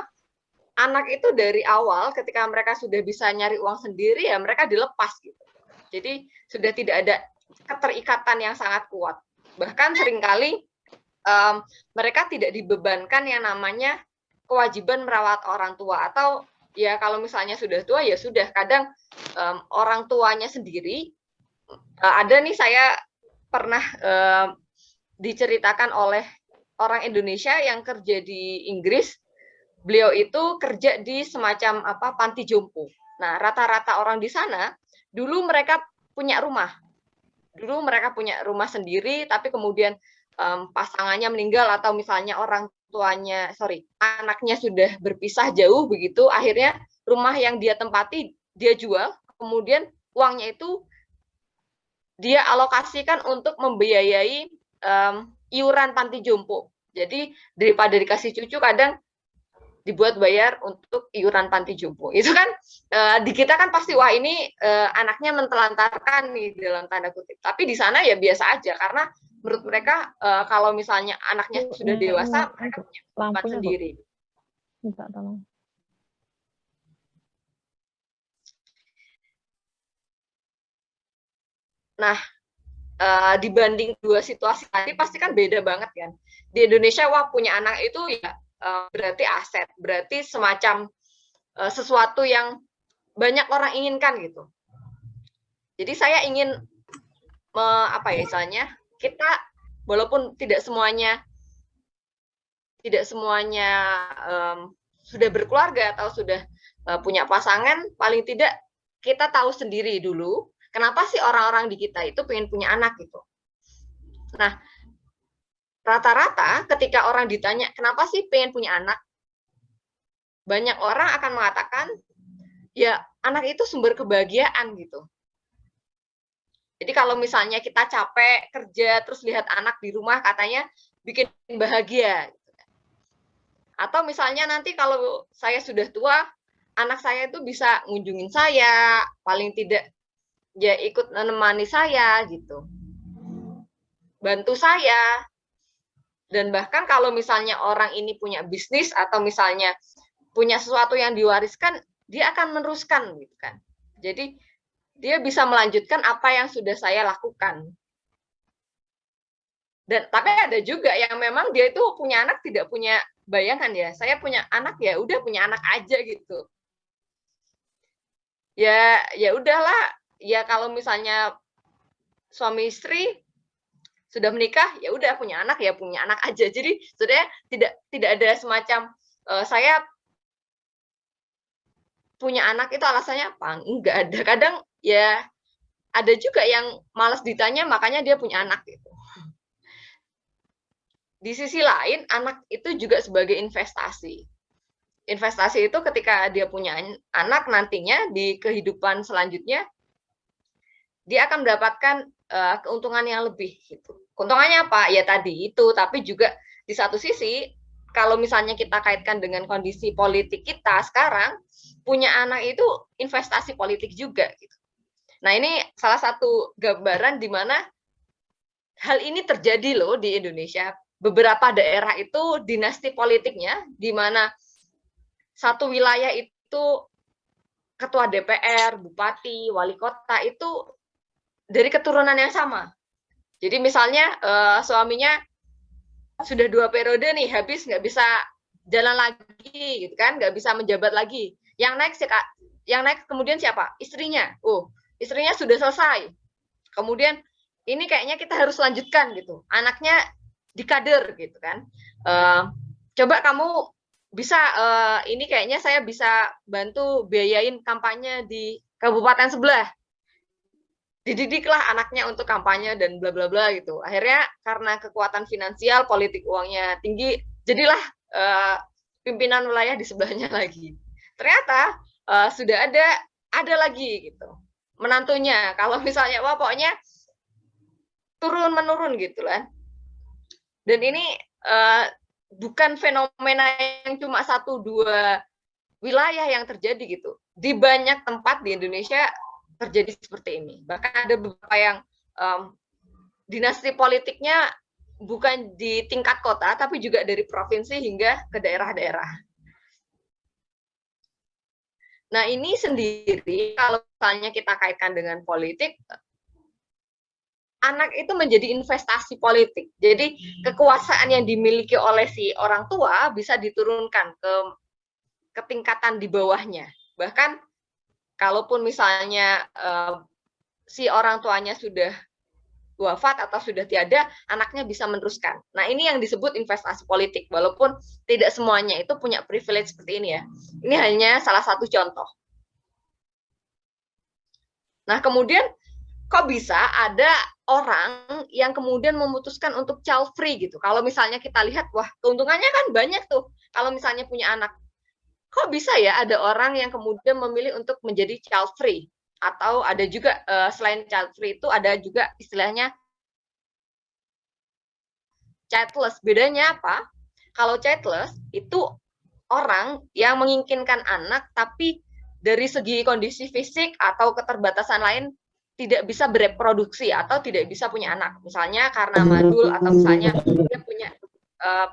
anak itu dari awal ketika mereka sudah bisa nyari uang sendiri ya mereka dilepas gitu. Jadi sudah tidak ada keterikatan yang sangat kuat. Bahkan seringkali mereka tidak dibebankan yang namanya kewajiban merawat orang tua, atau ya kalau misalnya sudah tua ya sudah, kadang orang tuanya sendiri, ada nih saya pernah diceritakan oleh orang Indonesia yang kerja di Inggris. Beliau itu kerja di semacam panti jompo. Nah, rata-rata orang di sana dulu mereka punya rumah. Dulu mereka punya rumah sendiri, tapi kemudian pasangannya meninggal atau misalnya anaknya sudah berpisah jauh begitu, akhirnya rumah yang dia tempati dia jual, kemudian uangnya itu dia alokasikan untuk membiayai iuran panti jompo. Jadi daripada dikasih cucu, kadang dibuat bayar untuk iuran panti jompo. Itu kan di kita kan pasti wah ini anaknya mentelantarkan nih dalam tanda kutip. Tapi di sana ya biasa aja, karena menurut mereka kalau misalnya anaknya sudah dewasa, mereka punya tempat sendiri. Minta tolong. Nah, dibanding dua situasi tadi pasti kan beda banget kan. Di Indonesia wah punya anak itu ya berarti aset, berarti semacam sesuatu yang banyak orang inginkan gitu. Jadi saya ingin misalnya kita walaupun tidak semuanya sudah berkeluarga atau sudah punya pasangan, paling tidak kita tahu sendiri dulu kenapa sih orang-orang di kita itu pengen punya anak gitu. Nah, rata-rata ketika orang ditanya kenapa sih pengen punya anak, banyak orang akan mengatakan ya anak itu sumber kebahagiaan gitu. Jadi kalau misalnya kita capek kerja terus lihat anak di rumah, katanya bikin bahagia. Atau misalnya nanti kalau saya sudah tua, anak saya itu bisa ngunjungin saya, paling tidak ya ikut menemani saya gitu, bantu saya. Dan bahkan kalau misalnya orang ini punya bisnis atau misalnya punya sesuatu yang diwariskan, dia akan meneruskan gitu kan. Jadi dia bisa melanjutkan apa yang sudah saya lakukan. Dan tapi ada juga yang memang dia itu punya anak tidak punya bayangan ya. Saya punya anak ya udah punya anak aja gitu. Ya udahlah, ya kalau misalnya suami istri sudah menikah ya udah punya anak aja. Jadi sebenarnya tidak ada semacam saya punya anak itu alasannya apa? Enggak ada. Kadang ya ada juga yang malas ditanya makanya dia punya anak gitu. Di sisi lain anak itu juga sebagai investasi. Investasi itu ketika dia punya anak nantinya di kehidupan selanjutnya dia akan mendapatkan keuntungan yang lebih gitu. Keuntungannya apa? Ya tadi itu, tapi juga di satu sisi kalau misalnya kita kaitkan dengan kondisi politik kita sekarang, punya anak itu investasi politik juga gitu. Nah, ini salah satu gambaran di mana hal ini terjadi loh di Indonesia. Beberapa daerah itu dinasti politiknya, di mana satu wilayah itu ketua DPR, bupati, wali kota itu dari keturunan yang sama. Jadi misalnya suaminya sudah 2 periode nih, habis nggak bisa jalan lagi, gitu kan, nggak bisa menjabat lagi. Yang naik kemudian siapa? Istrinya. Oh, istrinya sudah selesai. Kemudian ini kayaknya kita harus lanjutkan gitu. Anaknya dikader gitu kan. Coba kamu bisa ini kayaknya saya bisa bantu biayain kampanye di kabupaten sebelah. Dididiklah anaknya untuk kampanye dan bla bla bla gitu. Akhirnya karena kekuatan finansial, politik uangnya tinggi, jadilah pimpinan wilayah di sebelahnya lagi. Ternyata sudah ada lagi gitu. Menantunya, kalau misalnya wah pokoknya turun menurun gitu kan. Dan ini bukan fenomena yang cuma 1-2 wilayah yang terjadi gitu. Di banyak tempat di Indonesia terjadi seperti ini. Bahkan ada beberapa yang dinasti politiknya bukan di tingkat kota, tapi juga dari provinsi hingga ke daerah-daerah. Nah, ini sendiri kalau misalnya kita kaitkan dengan politik, anak itu menjadi investasi politik. Jadi kekuasaan yang dimiliki oleh si orang tua bisa diturunkan ke tingkatan di bawahnya. Bahkan kalaupun misalnya si orang tuanya sudah wafat atau sudah tiada, anaknya bisa meneruskan. Nah, ini yang disebut investasi politik, walaupun tidak semuanya itu punya privilege seperti ini ya. Ini hanya salah satu contoh. Nah, kemudian kok bisa ada orang yang kemudian memutuskan untuk child free gitu. Kalau misalnya kita lihat, wah keuntungannya kan banyak tuh kalau misalnya punya anak. Kok bisa ya ada orang yang kemudian memilih untuk menjadi child free? Atau ada juga selain child free itu ada juga istilahnya childless. Bedanya apa? Kalau childless itu orang yang menginginkan anak tapi dari segi kondisi fisik atau keterbatasan lain tidak bisa bereproduksi atau tidak bisa punya anak. Misalnya karena mandul atau misalnya dia punya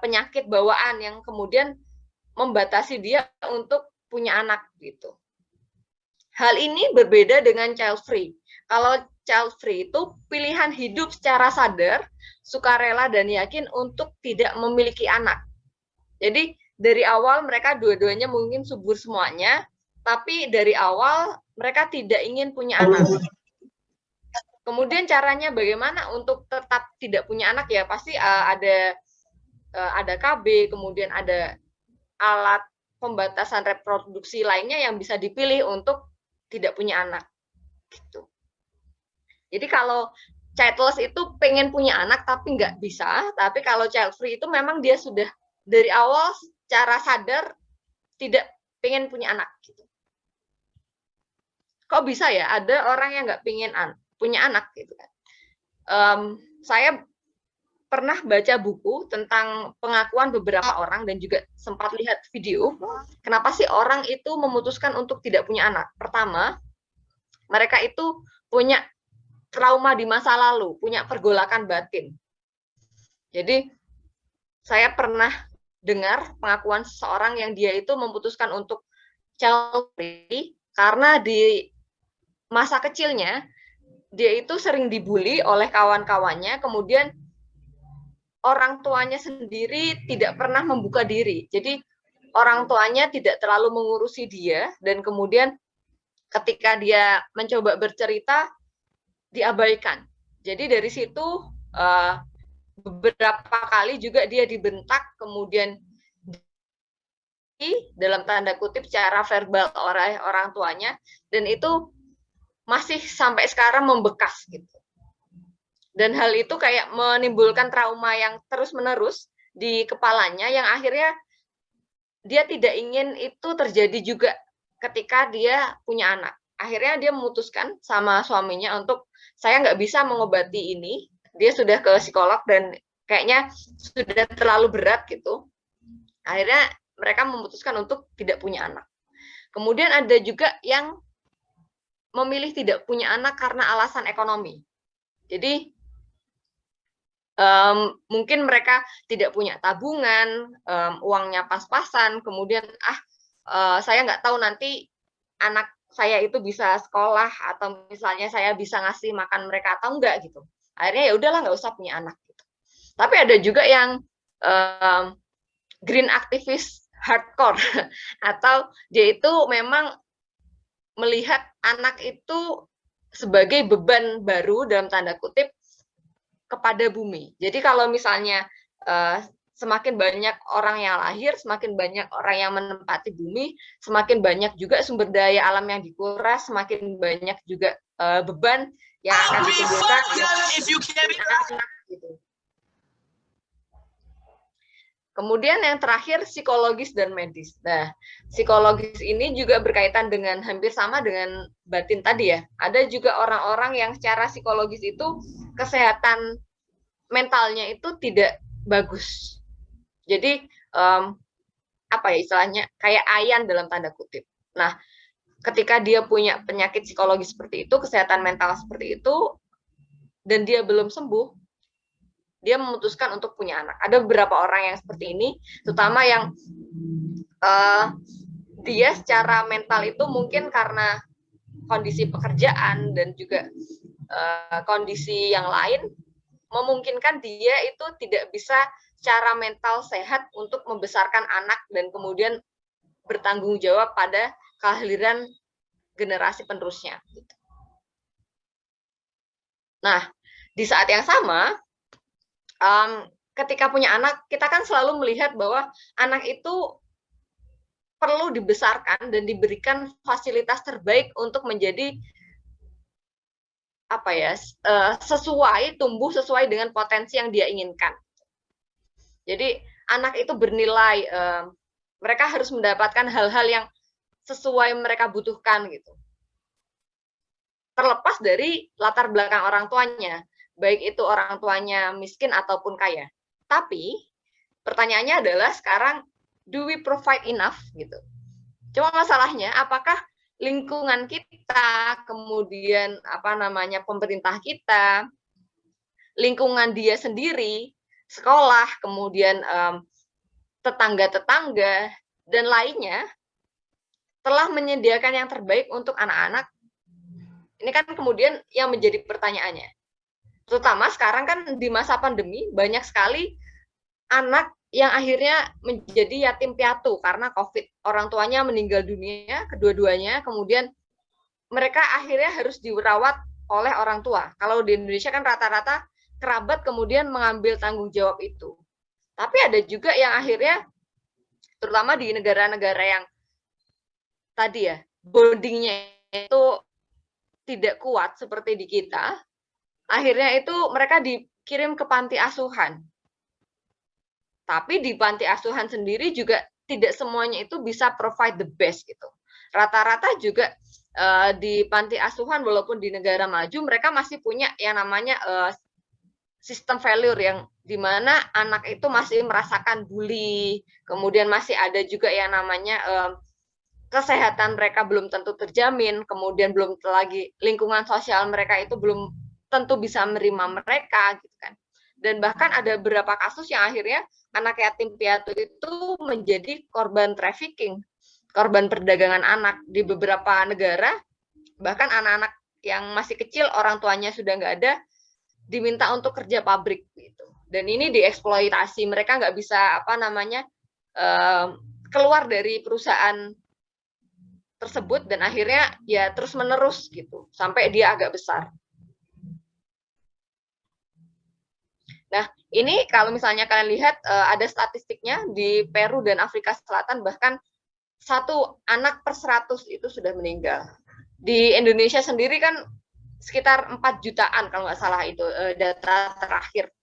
penyakit bawaan yang kemudian membatasi dia untuk punya anak gitu. Hal ini berbeda dengan child free. Kalau child free itu pilihan hidup secara sadar, sukarela dan yakin untuk tidak memiliki anak. Jadi dari awal mereka dua-duanya mungkin subur semuanya, tapi dari awal mereka tidak ingin punya anak. Kemudian caranya bagaimana untuk tetap tidak punya anak ya? Pasti ada KB, kemudian ada alat pembatasan reproduksi lainnya yang bisa dipilih untuk tidak punya anak. Gitu. Jadi kalau childless itu pengen punya anak tapi nggak bisa, tapi kalau child free itu memang dia sudah dari awal secara sadar tidak pengen punya anak. Gitu. Kok bisa ya ada orang yang nggak pengen punya anak gitu kan? Saya pernah baca buku tentang pengakuan beberapa orang dan juga sempat lihat video. Kenapa sih orang itu memutuskan untuk tidak punya anak? Pertama, mereka itu punya trauma di masa lalu, punya pergolakan batin. Jadi, saya pernah dengar pengakuan seseorang yang dia itu memutuskan untuk child free karena di masa kecilnya dia itu sering dibully oleh kawan-kawannya, kemudian orang tuanya sendiri tidak pernah membuka diri. Jadi orang tuanya tidak terlalu mengurusi dia dan kemudian ketika dia mencoba bercerita diabaikan. Jadi dari situ beberapa kali juga dia dibentak, kemudian dalam tanda kutip secara verbal oleh orang tuanya, dan itu masih sampai sekarang membekas gitu. Dan hal itu kayak menimbulkan trauma yang terus-menerus di kepalanya yang akhirnya dia tidak ingin itu terjadi juga ketika dia punya anak. Akhirnya dia memutuskan sama suaminya untuk saya nggak bisa mengobati ini. Dia sudah ke psikolog dan kayaknya sudah terlalu berat gitu. Akhirnya mereka memutuskan untuk tidak punya anak. Kemudian ada juga yang memilih tidak punya anak karena alasan ekonomi. Jadi mungkin mereka tidak punya tabungan, uangnya pas-pasan, kemudian saya nggak tahu nanti anak saya itu bisa sekolah atau misalnya saya bisa ngasih makan mereka atau enggak gitu. Akhirnya ya udahlah nggak usah punya anak gitu. Tapi ada juga yang green activist hardcore atau dia itu memang melihat anak itu sebagai beban baru dalam tanda kutip kepada bumi. Jadi kalau misalnya semakin banyak orang yang lahir, semakin banyak orang yang menempati bumi, semakin banyak juga sumber daya alam yang dikuras, semakin banyak juga beban yang akan ditimbulkan anak gitu. Kemudian yang terakhir psikologis dan medis. Nah, psikologis ini juga berkaitan dengan hampir sama dengan batin tadi ya. Ada juga orang-orang yang secara psikologis itu kesehatan mentalnya itu tidak bagus. Jadi apa ya istilahnya kayak ayan dalam tanda kutip. Nah, ketika dia punya penyakit psikologis seperti itu, kesehatan mental seperti itu, dan dia belum sembuh, dia memutuskan untuk punya anak. Ada beberapa orang yang seperti ini, terutama yang dia secara mental itu mungkin karena kondisi pekerjaan dan juga kondisi yang lain, memungkinkan dia itu tidak bisa secara mental sehat untuk membesarkan anak dan kemudian bertanggung jawab pada kehadiran generasi penerusnya. Nah, di saat yang sama, ketika punya anak, kita kan selalu melihat bahwa anak itu perlu dibesarkan dan diberikan fasilitas terbaik untuk menjadi apa ya tumbuh sesuai dengan potensi yang dia inginkan. Jadi anak itu bernilai, mereka harus mendapatkan hal-hal yang sesuai mereka butuhkan gitu. Terlepas dari latar belakang orang tuanya, baik itu orang tuanya miskin ataupun kaya. Tapi pertanyaannya adalah sekarang, do we provide enough gitu? Cuma masalahnya apakah lingkungan kita, kemudian pemerintah kita, lingkungan dia sendiri, sekolah, kemudian tetangga-tetangga dan lainnya telah menyediakan yang terbaik untuk anak-anak. Ini kan kemudian yang menjadi pertanyaannya. Terutama sekarang kan di masa pandemi banyak sekali anak yang akhirnya menjadi yatim piatu karena COVID. Orang tuanya meninggal dunia, kedua-duanya, kemudian mereka akhirnya harus dirawat oleh orang tua. Kalau di Indonesia kan rata-rata kerabat kemudian mengambil tanggung jawab itu. Tapi ada juga yang akhirnya, terutama di negara-negara yang tadi ya, bondingnya itu tidak kuat seperti di kita, akhirnya itu mereka dikirim ke panti asuhan. Tapi di panti asuhan sendiri juga tidak semuanya itu bisa provide the best gitu. Rata-rata juga di panti asuhan walaupun di negara maju mereka masih punya yang namanya sistem failure yang dimana anak itu masih merasakan bully, kemudian masih ada juga yang namanya kesehatan mereka belum tentu terjamin, kemudian belum lagi lingkungan sosial mereka itu belum tentu bisa menerima mereka gitu kan. Dan bahkan ada beberapa kasus yang akhirnya anak yatim piatu itu menjadi korban trafficking, korban perdagangan anak di beberapa negara. Bahkan anak-anak yang masih kecil orang tuanya sudah nggak ada, diminta untuk kerja pabrik gitu. Dan ini dieksploitasi, mereka nggak bisa keluar dari perusahaan tersebut dan akhirnya ya terus menerus gitu sampai dia agak besar. Nah, ini kalau misalnya kalian lihat ada statistiknya di Peru dan Afrika Selatan bahkan 1 anak per 100 itu sudah meninggal. Di Indonesia sendiri kan sekitar 4 jutaan kalau nggak salah itu data terakhir.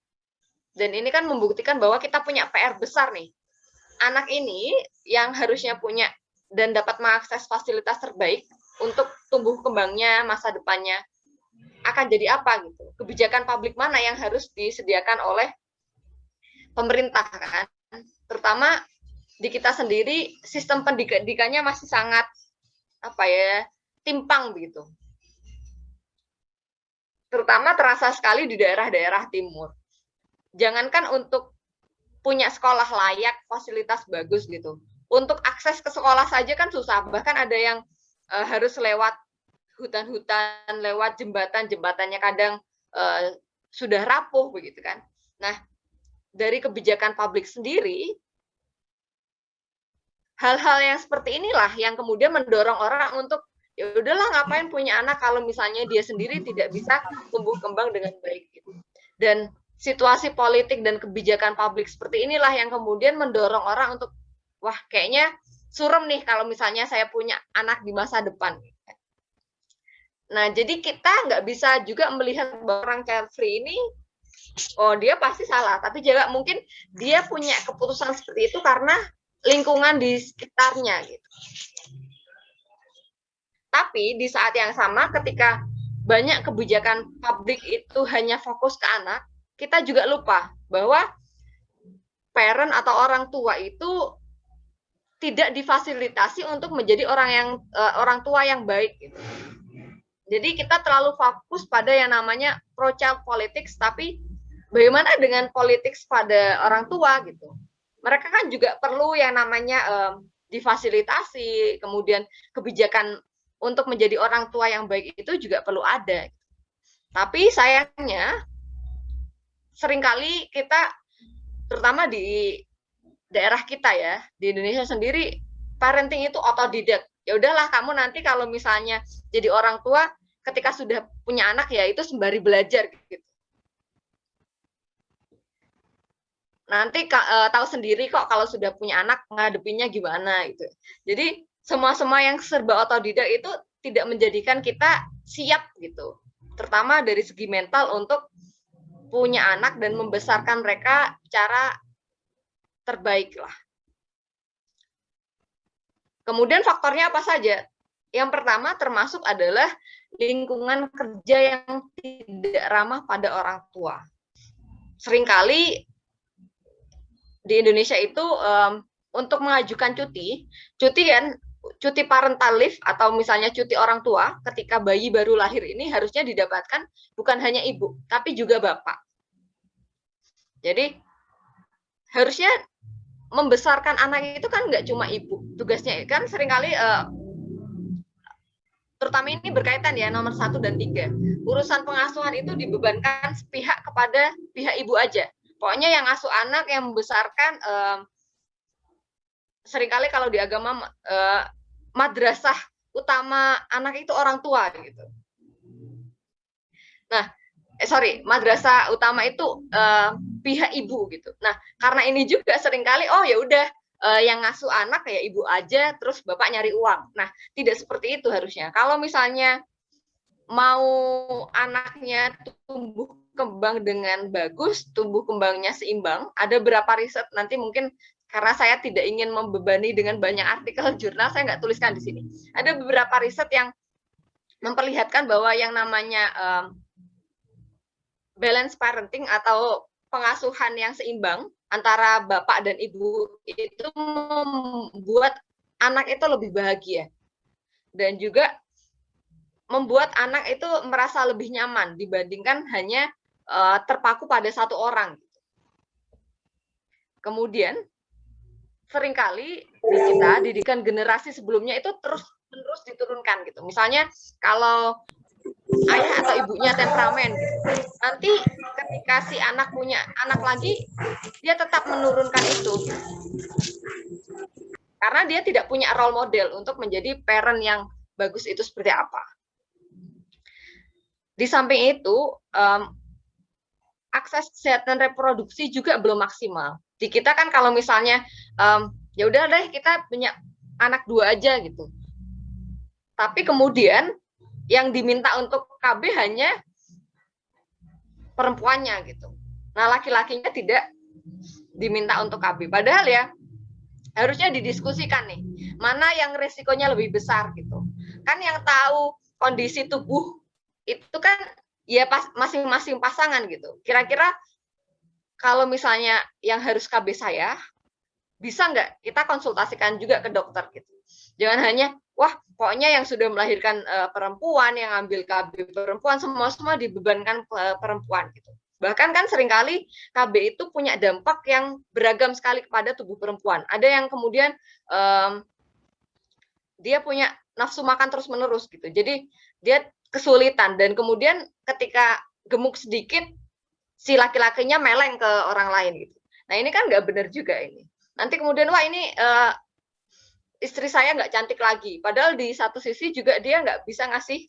Dan ini kan membuktikan bahwa kita punya PR besar nih. Anak ini yang harusnya punya dan dapat mengakses fasilitas terbaik untuk tumbuh kembangnya, masa depannya akan jadi apa gitu. Kebijakan publik mana yang harus disediakan oleh pemerintah kan, terutama di kita sendiri sistem pendidikannya masih sangat timpang begitu. Terutama terasa sekali di daerah-daerah timur. Jangankan untuk punya sekolah layak, fasilitas bagus gitu. Untuk akses ke sekolah saja kan susah. Bahkan ada yang harus lewat hutan-hutan, lewat jembatannya kadang sudah rapuh begitu kan. Nah, dari kebijakan publik sendiri, hal-hal yang seperti inilah yang kemudian mendorong orang untuk ya udahlah ngapain punya anak kalau misalnya dia sendiri tidak bisa tumbuh kembang dengan baik gitu. Dan situasi politik dan kebijakan publik seperti inilah yang kemudian mendorong orang untuk wah kayaknya surem nih kalau misalnya saya punya anak di masa depan. Nah, jadi kita nggak bisa juga melihat bahwa orang child free ini oh dia pasti salah, tapi juga mungkin dia punya keputusan seperti itu karena lingkungan di sekitarnya gitu. Tapi di saat yang sama ketika banyak kebijakan publik itu hanya fokus ke anak, kita juga lupa bahwa parent atau orang tua itu tidak difasilitasi untuk menjadi orang tua yang baik gitu. Jadi kita terlalu fokus pada yang namanya pro-child politics, tapi bagaimana dengan politics pada orang tua gitu. Mereka kan juga perlu yang namanya difasilitasi, kemudian kebijakan untuk menjadi orang tua yang baik itu juga perlu ada. Tapi sayangnya seringkali kita, terutama di daerah kita ya, di Indonesia sendiri, parenting itu otodidak. Ya udahlah kamu nanti kalau misalnya jadi orang tua, ketika sudah punya anak ya itu sembari belajar gitu. Nanti tahu sendiri kok kalau sudah punya anak ngadepinnya gimana gitu. Jadi semua yang serba otodidak itu tidak menjadikan kita siap gitu. Terutama dari segi mental untuk punya anak dan membesarkan mereka secara terbaik lah. Kemudian faktornya apa saja? Yang pertama termasuk adalah lingkungan kerja yang tidak ramah pada orang tua. Seringkali di Indonesia itu untuk mengajukan cuti parental leave atau misalnya cuti orang tua ketika bayi baru lahir ini harusnya didapatkan bukan hanya ibu, tapi juga bapak. Jadi harusnya membesarkan anak itu kan nggak cuma ibu, tugasnya kan seringkali terutama ini berkaitan ya nomor 1 dan 3. Urusan pengasuhan itu dibebankan sepihak kepada pihak ibu aja. Pokoknya yang asuh anak, yang membesarkan seringkali kalau di agama madrasah utama anak itu orang tua gitu. Nah, madrasah utama itu pihak ibu gitu. Nah, karena ini juga seringkali oh ya udah yang ngasuh anak kayak ibu aja, terus bapak nyari uang. Nah, tidak seperti itu harusnya. Kalau misalnya mau anaknya tumbuh kembang dengan bagus, tumbuh kembangnya seimbang, ada beberapa riset nanti mungkin karena saya tidak ingin membebani dengan banyak artikel jurnal, saya nggak tuliskan di sini. Ada beberapa riset yang memperlihatkan bahwa yang namanya balance parenting atau pengasuhan yang seimbang antara bapak dan ibu itu membuat anak itu lebih bahagia dan juga membuat anak itu merasa lebih nyaman dibandingkan hanya terpaku pada satu orang. Kemudian seringkali di kita didikan generasi sebelumnya itu terus diturunkan gitu. Misalnya kalau ayah atau ibunya temperamen, nanti ketika si anak punya anak lagi, dia tetap menurunkan itu. Karena dia tidak punya role model untuk menjadi parent yang bagus itu seperti apa. Di samping itu, akses kesehatan reproduksi juga belum maksimal. Di kita kan kalau misalnya, ya udah deh kita punya anak 2 aja gitu. Tapi kemudian yang diminta untuk KB hanya perempuannya gitu. Nah, laki-lakinya tidak diminta untuk KB. Padahal ya harusnya didiskusikan nih, mana yang resikonya lebih besar gitu. Kan yang tahu kondisi tubuh itu kan ya masing-masing pasangan gitu. Kira-kira kalau misalnya yang harus KB saya, bisa nggak kita konsultasikan juga ke dokter gitu. Jangan hanya, wah pokoknya yang sudah melahirkan perempuan, yang ambil KB perempuan, semua dibebankan ke perempuan gitu. Bahkan kan seringkali KB itu punya dampak yang beragam sekali kepada tubuh perempuan. Ada yang kemudian dia punya nafsu makan terus-menerus gitu. Jadi dia kesulitan, dan kemudian ketika gemuk sedikit, si laki-lakinya meleng ke orang lain gitu. Nah ini kan nggak benar juga ini. Nanti kemudian, wah ini istri saya nggak cantik lagi. Padahal di satu sisi juga dia nggak bisa ngasih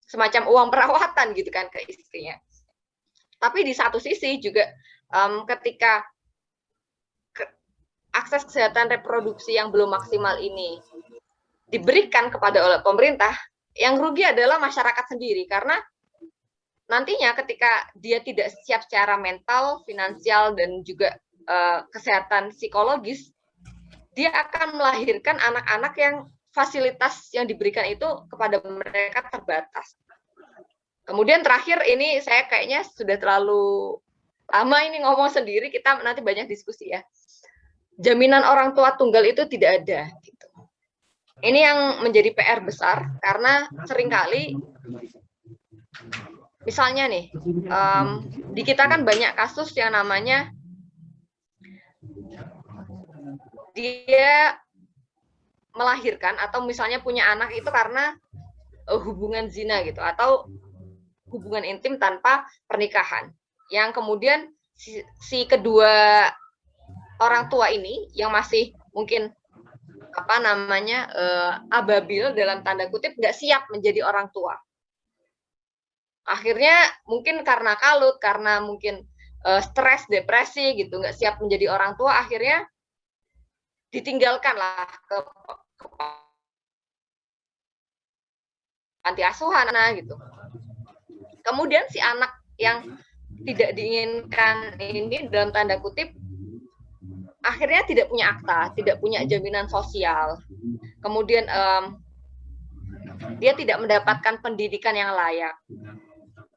semacam uang perawatan gitu kan ke istrinya. Tapi di satu sisi juga ketika akses kesehatan reproduksi yang belum maksimal ini diberikan kepada oleh pemerintah, yang rugi adalah masyarakat sendiri, karena nantinya ketika dia tidak siap secara mental, finansial, dan juga kesehatan psikologis, dia akan melahirkan anak-anak yang fasilitas yang diberikan itu kepada mereka terbatas. Kemudian terakhir, ini saya kayaknya sudah terlalu lama ini ngomong sendiri, kita nanti banyak diskusi ya. Jaminan orang tua tunggal itu tidak ada. Gitu. Ini yang menjadi PR besar, karena seringkali, misalnya nih, di kita kan banyak kasus yang namanya dia melahirkan atau misalnya punya anak itu karena hubungan zina gitu, atau hubungan intim tanpa pernikahan, yang kemudian si kedua orang tua ini yang masih mungkin ababil dalam tanda kutip, nggak siap menjadi orang tua. Akhirnya mungkin karena kalut, karena mungkin stres, depresi gitu, nggak siap menjadi orang tua, akhirnya ditinggalkanlah ke panti asuhan gitu. Kemudian si anak yang tidak diinginkan ini dalam tanda kutip akhirnya tidak punya akta, tidak punya jaminan sosial. Kemudian dia tidak mendapatkan pendidikan yang layak.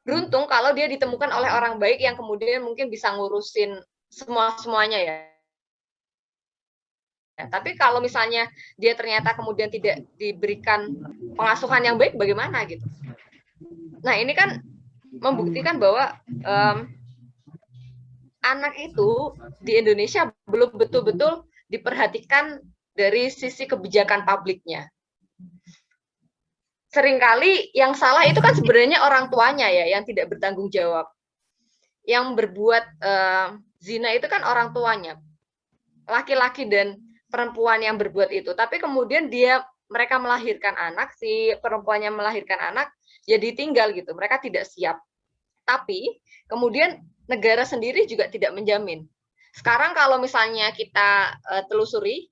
Beruntung kalau dia ditemukan oleh orang baik yang kemudian mungkin bisa ngurusin semuanya ya. Tapi kalau misalnya dia ternyata kemudian tidak diberikan pengasuhan yang baik, bagaimana gitu? Nah ini kan membuktikan bahwa anak itu di Indonesia belum betul-betul diperhatikan dari sisi kebijakan publiknya. Seringkali yang salah itu kan sebenarnya orang tuanya ya, yang tidak bertanggung jawab. Yang berbuat zina itu kan orang tuanya, laki-laki dan perempuan yang berbuat itu. Tapi kemudian mereka melahirkan anak, si perempuannya melahirkan anak, jadi tinggal gitu. Mereka tidak siap. Tapi kemudian negara sendiri juga tidak menjamin. Sekarang kalau misalnya kita telusuri,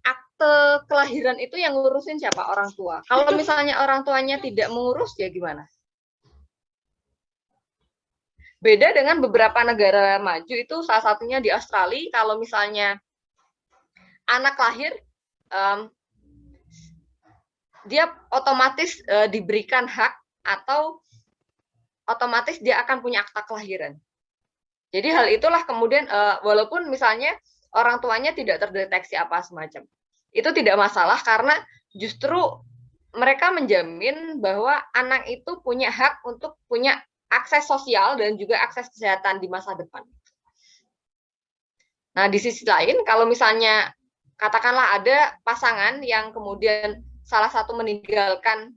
akte kelahiran itu yang ngurusin siapa? Orang tua. Kalau misalnya orang tuanya tidak mengurus, ya gimana? Beda dengan beberapa negara maju itu, salah satunya di Australia, kalau misalnya anak lahir, dia otomatis diberikan hak atau otomatis dia akan punya akta kelahiran. Jadi hal itulah kemudian walaupun misalnya orang tuanya tidak terdeteksi apa semacam, itu tidak masalah karena justru mereka menjamin bahwa anak itu punya hak untuk punya akses sosial dan juga akses kesehatan di masa depan. Nah di sisi lain kalau misalnya katakanlah ada pasangan yang kemudian salah satu meninggalkan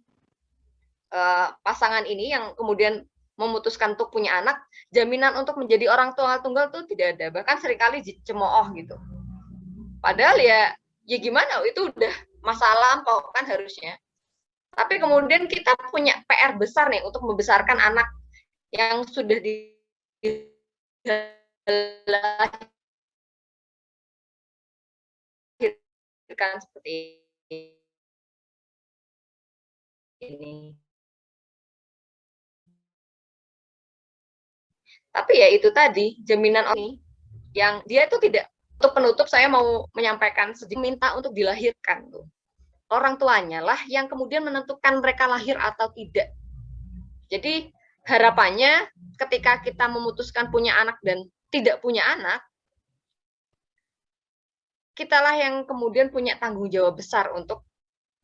pasangan ini yang kemudian memutuskan untuk punya anak, jaminan untuk menjadi orang tua tunggal itu tidak ada, bahkan seringkali dicemooh gitu. Padahal ya gimana, itu udah masa lampau kan harusnya. Tapi kemudian kita punya PR besar nih untuk membesarkan anak yang sudah dilahirkan seperti ini. Tapi ya itu tadi, jaminan ini yang dia itu tidak. Untuk penutup saya mau menyampaikan sedikit, minta untuk dilahirkan tuh. Orang tuanya lah yang kemudian menentukan mereka lahir atau tidak. Jadi harapannya ketika kita memutuskan punya anak dan tidak punya anak, kitalah yang kemudian punya tanggung jawab besar untuk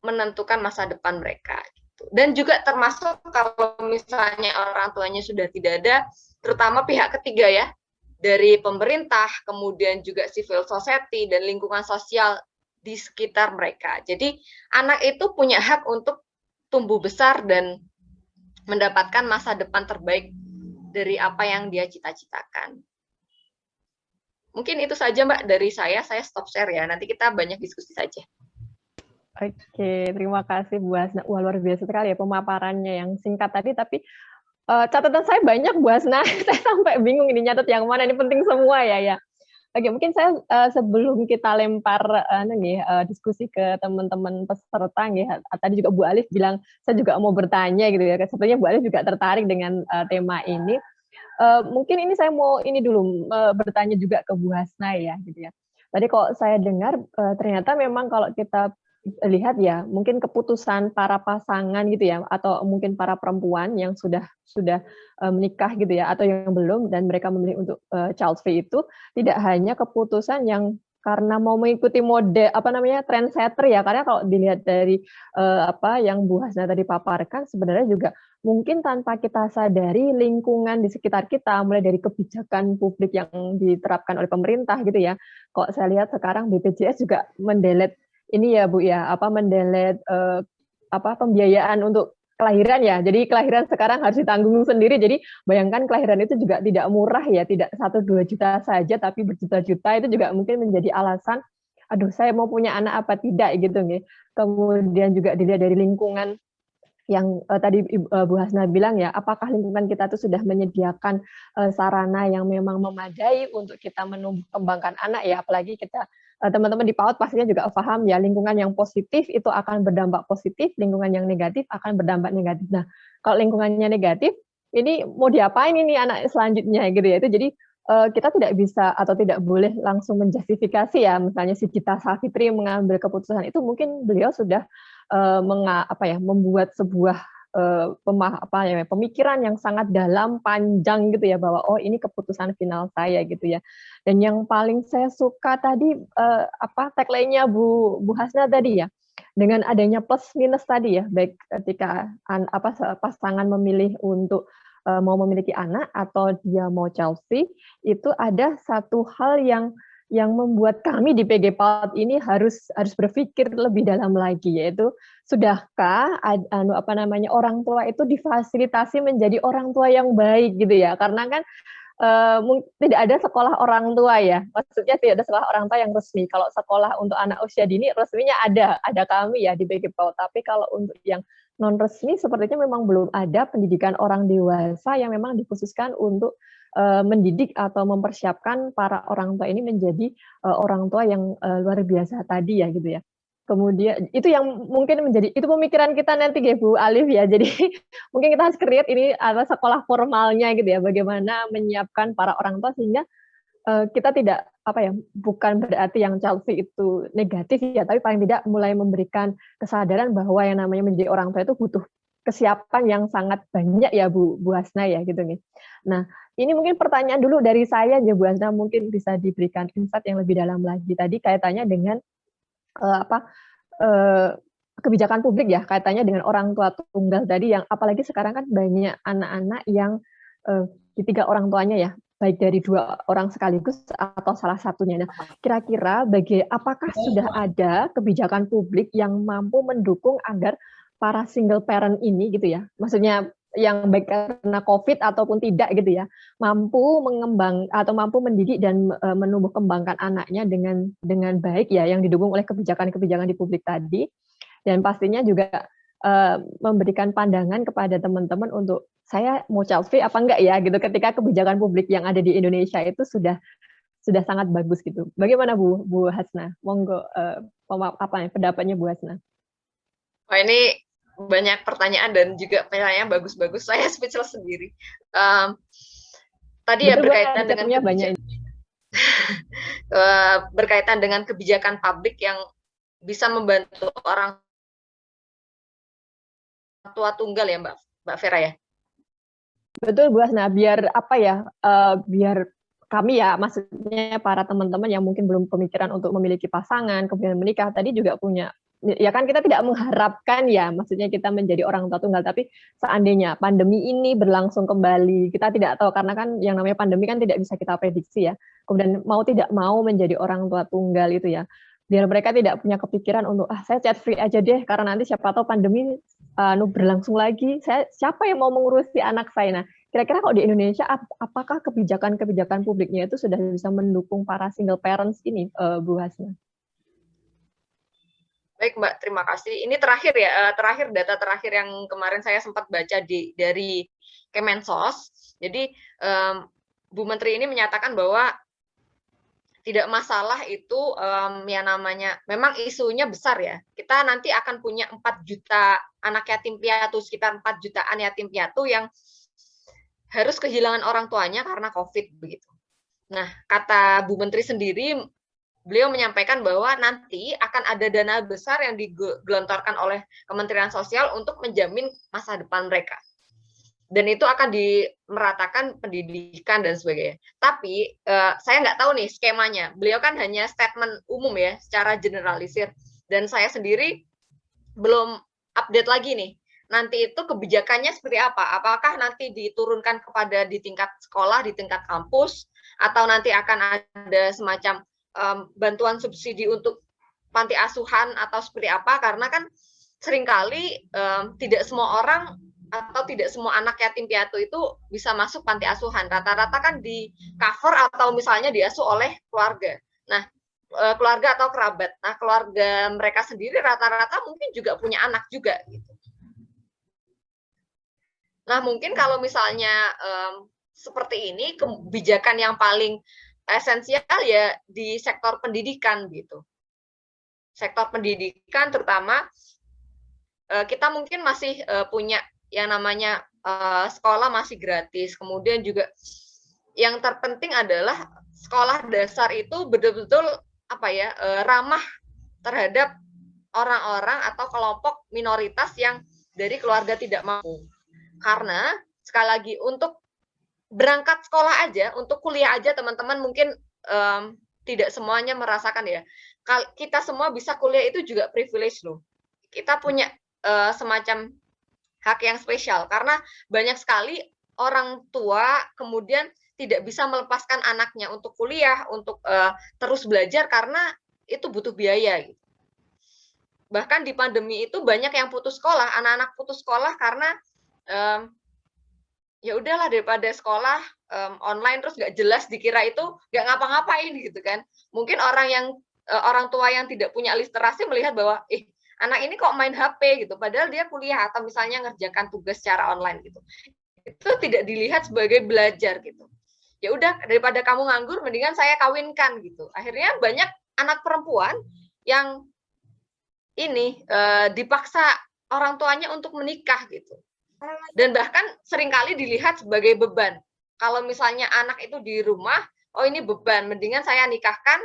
menentukan masa depan mereka. Gitu. Dan juga termasuk kalau misalnya orang tuanya sudah tidak ada, terutama pihak ketiga ya, dari pemerintah, kemudian juga civil society dan lingkungan sosial di sekitar mereka. Jadi anak itu punya hak untuk tumbuh besar dan mendapatkan masa depan terbaik dari apa yang dia cita-citakan. Mungkin itu saja Mbak dari saya stop share ya, nanti kita banyak diskusi saja. Oke, terima kasih Bu Hasna. Wah, luar biasa sekali ya pemaparannya yang singkat tadi, tapi catatan saya banyak Bu Hasna, saya sampai bingung ini nyatet yang mana, ini penting semua ya. Oke, mungkin saya sebelum kita lempar diskusi ke teman-teman peserta, tadi juga Bu Alif bilang saya juga mau bertanya gitu ya, sepertinya Bu Alif juga tertarik dengan tema ini. Mungkin ini saya mau bertanya juga ke Bu Hasna ya, gitu ya. Tadi kok saya dengar ternyata memang kalau kita lihat ya, mungkin keputusan para pasangan gitu ya, atau mungkin para perempuan yang sudah menikah gitu ya, atau yang belum dan mereka memilih untuk child free itu tidak hanya keputusan yang karena mau mengikuti mode trendsetter ya, karena kalau dilihat dari yang Bu Hasna tadi paparkan sebenarnya juga mungkin tanpa kita sadari lingkungan di sekitar kita, mulai dari kebijakan publik yang diterapkan oleh pemerintah gitu ya. Kok saya lihat sekarang BPJS juga mendelete ini ya Bu ya, mendelete pembiayaan untuk kelahiran ya. Jadi kelahiran sekarang harus ditanggung sendiri. Jadi bayangkan kelahiran itu juga tidak murah ya, tidak 1-2 juta saja, tapi berjuta-juta. Itu juga mungkin menjadi alasan, aduh saya mau punya anak apa tidak gitu nih. Kemudian juga dilihat dari lingkungan yang tadi Bu Hasna bilang ya, apakah lingkungan kita itu sudah menyediakan sarana yang memang memadai untuk kita menumbuh kembangkan anak ya, apalagi kita teman-teman di PAUD pastinya juga paham ya, lingkungan yang positif itu akan berdampak positif, lingkungan yang negatif akan berdampak negatif. Nah, kalau lingkungannya negatif, ini mau diapain ini anak selanjutnya gitu ya, itu jadi kita tidak bisa atau tidak boleh langsung menjustifikasi ya, misalnya si Gita Savitri mengambil keputusan itu mungkin beliau sudah membuat sebuah pemikiran yang sangat dalam, panjang gitu ya, bahwa oh ini keputusan final saya gitu ya. Dan yang paling saya suka tadi tagline-nya Bu Hasna tadi ya, dengan adanya plus minus tadi ya, baik ketika pasangan memilih untuk mau memiliki anak atau dia mau child free, itu ada satu hal yang membuat kami di PG PAUD ini harus berpikir lebih dalam lagi, yaitu sudahkah orang tua itu difasilitasi menjadi orang tua yang baik gitu ya, karena kan tidak ada sekolah orang tua ya, maksudnya tidak ada sekolah orang tua yang resmi. Kalau sekolah untuk anak usia dini resminya ada kami ya di PG PAUD, tapi kalau untuk yang non resmi sepertinya memang belum ada pendidikan orang dewasa yang memang dikhususkan untuk mendidik atau mempersiapkan para orang tua ini menjadi orang tua yang luar biasa tadi ya gitu ya. Kemudian itu yang mungkin menjadi itu pemikiran kita nanti ya Bu Alif ya. Jadi mungkin kita harus create ini adalah sekolah formalnya gitu ya. Bagaimana menyiapkan para orang tua sehingga kita tidak bukan berarti yang child free itu negatif ya, tapi paling tidak mulai memberikan kesadaran bahwa yang namanya menjadi orang tua itu butuh kesiapan yang sangat banyak ya Bu Hasna ya gitu nih. Nah, ini mungkin pertanyaan dulu dari saya ya Bu Hasna, mungkin bisa diberikan insight yang lebih dalam lagi tadi kaitannya dengan kebijakan publik ya, kaitannya dengan orang tua tunggal tadi, yang apalagi sekarang kan banyak anak-anak yang di 3 orang tuanya ya, baik dari 2 orang sekaligus atau salah satunya. Nah, kira-kira apakah sudah ada kebijakan publik yang mampu mendukung agar para single parent ini gitu ya, maksudnya yang baik karena COVID ataupun tidak gitu ya, mampu mengembang atau mampu mendidik dan menumbuh kembangkan anaknya dengan baik ya, yang didukung oleh kebijakan-kebijakan di publik tadi, dan pastinya juga memberikan pandangan kepada teman-teman untuk saya mau child free apa enggak ya gitu, ketika kebijakan publik yang ada di Indonesia itu sudah sangat bagus gitu. Bagaimana Bu Hasna? Monggo pendapatnya Bu Hasna? Wah, ini banyak pertanyaan dan juga pertanyaan bagus-bagus. Saya speechless sendiri. Tadi ya berkaitan dengan berkaitan dengan kebijakan publik yang bisa membantu orang tua tunggal ya Mbak Vera ya. Betul Bu Hasna, biar kami ya, maksudnya para teman-teman yang mungkin belum pemikiran untuk memiliki pasangan, kemudian menikah, tadi juga punya, ya kan kita tidak mengharapkan ya, maksudnya kita menjadi orang tua tunggal, tapi seandainya pandemi ini berlangsung kembali, kita tidak tahu, karena kan yang namanya pandemi kan tidak bisa kita prediksi ya, kemudian mau tidak mau menjadi orang tua tunggal itu ya, biar mereka tidak punya kepikiran untuk, saya chat free aja deh, karena nanti siapa tahu pandemi berlangsung lagi, siapa yang mau mengurusi anak saya. Nah, kira-kira kalau di Indonesia, apakah kebijakan-kebijakan publiknya itu sudah bisa mendukung para single parents ini, Bu Hasna? Baik Mbak, terima kasih. Ini terakhir ya, data terakhir yang kemarin saya sempat baca dari Kemensos. Jadi Bu Menteri ini menyatakan bahwa tidak masalah itu yang namanya, memang isunya besar ya. Kita nanti akan punya 4 juta anak yatim piatu, sekitar 4 jutaan yatim piatu yang harus kehilangan orang tuanya karena COVID begitu. Nah, kata Bu Menteri sendiri, beliau menyampaikan bahwa nanti akan ada dana besar yang digelontorkan oleh Kementerian Sosial untuk menjamin masa depan mereka. Dan itu akan dimeratakan pendidikan dan sebagainya. Tapi saya nggak tahu nih skemanya. Beliau kan hanya statement umum ya, secara generalisir. Dan saya sendiri belum update lagi nih. Nanti itu kebijakannya seperti apa? Apakah nanti diturunkan kepada di tingkat sekolah, di tingkat kampus, atau nanti akan ada semacam bantuan subsidi untuk panti asuhan atau seperti apa? Karena kan seringkali tidak semua orang atau tidak semua anak yatim piatu itu bisa masuk panti asuhan. Rata-rata kan di cover atau misalnya diasuh oleh keluarga. Nah, keluarga atau kerabat. Nah, keluarga mereka sendiri rata-rata mungkin juga punya anak juga gitu. Nah, mungkin kalau misalnya seperti ini, kebijakan yang paling esensial ya di sektor pendidikan gitu. Sektor pendidikan terutama kita mungkin masih punya yang namanya sekolah masih gratis. Kemudian juga yang terpenting adalah sekolah dasar itu betul-betul ramah terhadap orang-orang atau kelompok minoritas yang dari keluarga tidak mampu. Karena sekali lagi untuk berangkat sekolah aja, untuk kuliah aja teman-teman mungkin tidak semuanya merasakan ya. Kita semua bisa kuliah itu juga privilege loh. Kita punya semacam hak yang spesial karena banyak sekali orang tua kemudian tidak bisa melepaskan anaknya untuk kuliah, untuk terus belajar karena itu butuh biaya gitu. Bahkan di pandemi itu banyak yang putus sekolah, anak-anak putus sekolah karena ya udahlah daripada sekolah online terus nggak jelas dikira itu nggak ngapa-ngapain gitu kan. Mungkin orang tua yang tidak punya literasi melihat bahwa anak ini kok main HP gitu, padahal dia kuliah atau misalnya ngerjakan tugas secara online gitu. Itu tidak dilihat sebagai belajar gitu. Ya udah daripada kamu nganggur mendingan saya kawinkan gitu. Akhirnya banyak anak perempuan yang ini dipaksa orang tuanya untuk menikah gitu. Dan bahkan seringkali dilihat sebagai beban. Kalau misalnya anak itu di rumah, oh ini beban, mendingan saya nikahkan,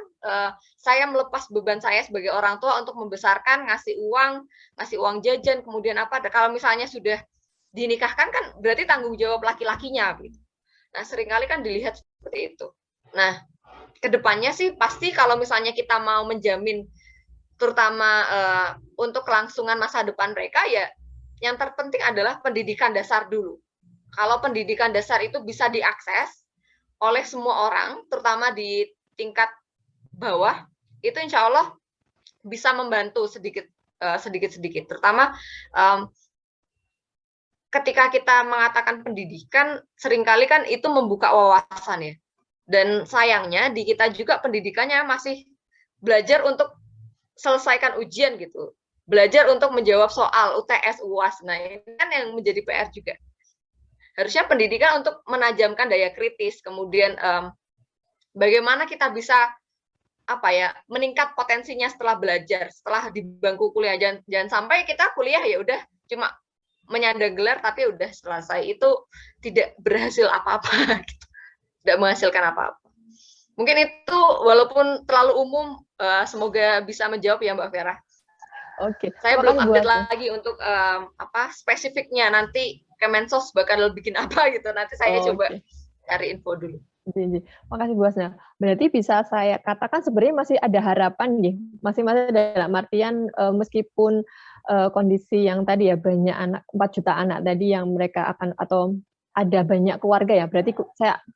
saya melepas beban saya sebagai orang tua untuk membesarkan, ngasih uang jajan, kemudian apa. Kalau misalnya sudah dinikahkan kan berarti tanggung jawab laki-lakinya. Gitu. Nah seringkali kan dilihat seperti itu. Nah kedepannya sih pasti kalau misalnya kita mau menjamin terutama untuk kelangsungan masa depan mereka ya yang terpenting adalah pendidikan dasar dulu. Kalau pendidikan dasar itu bisa diakses oleh semua orang, terutama di tingkat bawah, itu insya Allah bisa membantu sedikit-sedikit. Terutama ketika kita mengatakan pendidikan, seringkali kan itu membuka wawasan ya. Dan sayangnya di kita juga pendidikannya masih belajar untuk selesaikan ujian gitu. Belajar untuk menjawab soal UTS, UAS. Nah, ini kan yang menjadi PR juga. Harusnya pendidikan untuk menajamkan daya kritis, kemudian bagaimana kita bisa meningkat potensinya setelah belajar, setelah di bangku kuliah. Jangan sampai kita kuliah ya udah cuma menyandang gelar tapi udah selesai. Itu tidak berhasil apa-apa, gitu. Tidak menghasilkan apa-apa. Mungkin itu walaupun terlalu umum, semoga bisa menjawab ya Mbak Vera. Oke. Saya belum update lagi untuk spesifiknya nanti Kemensos bakal bikin apa gitu. Nanti saya coba cari info dulu. Makasih Bu Hasna. Berarti bisa saya katakan sebenarnya masih ada harapan nih, masih dalam artian meskipun kondisi yang tadi ya banyak anak 4 juta anak tadi yang mereka akan atau ada banyak keluarga ya, berarti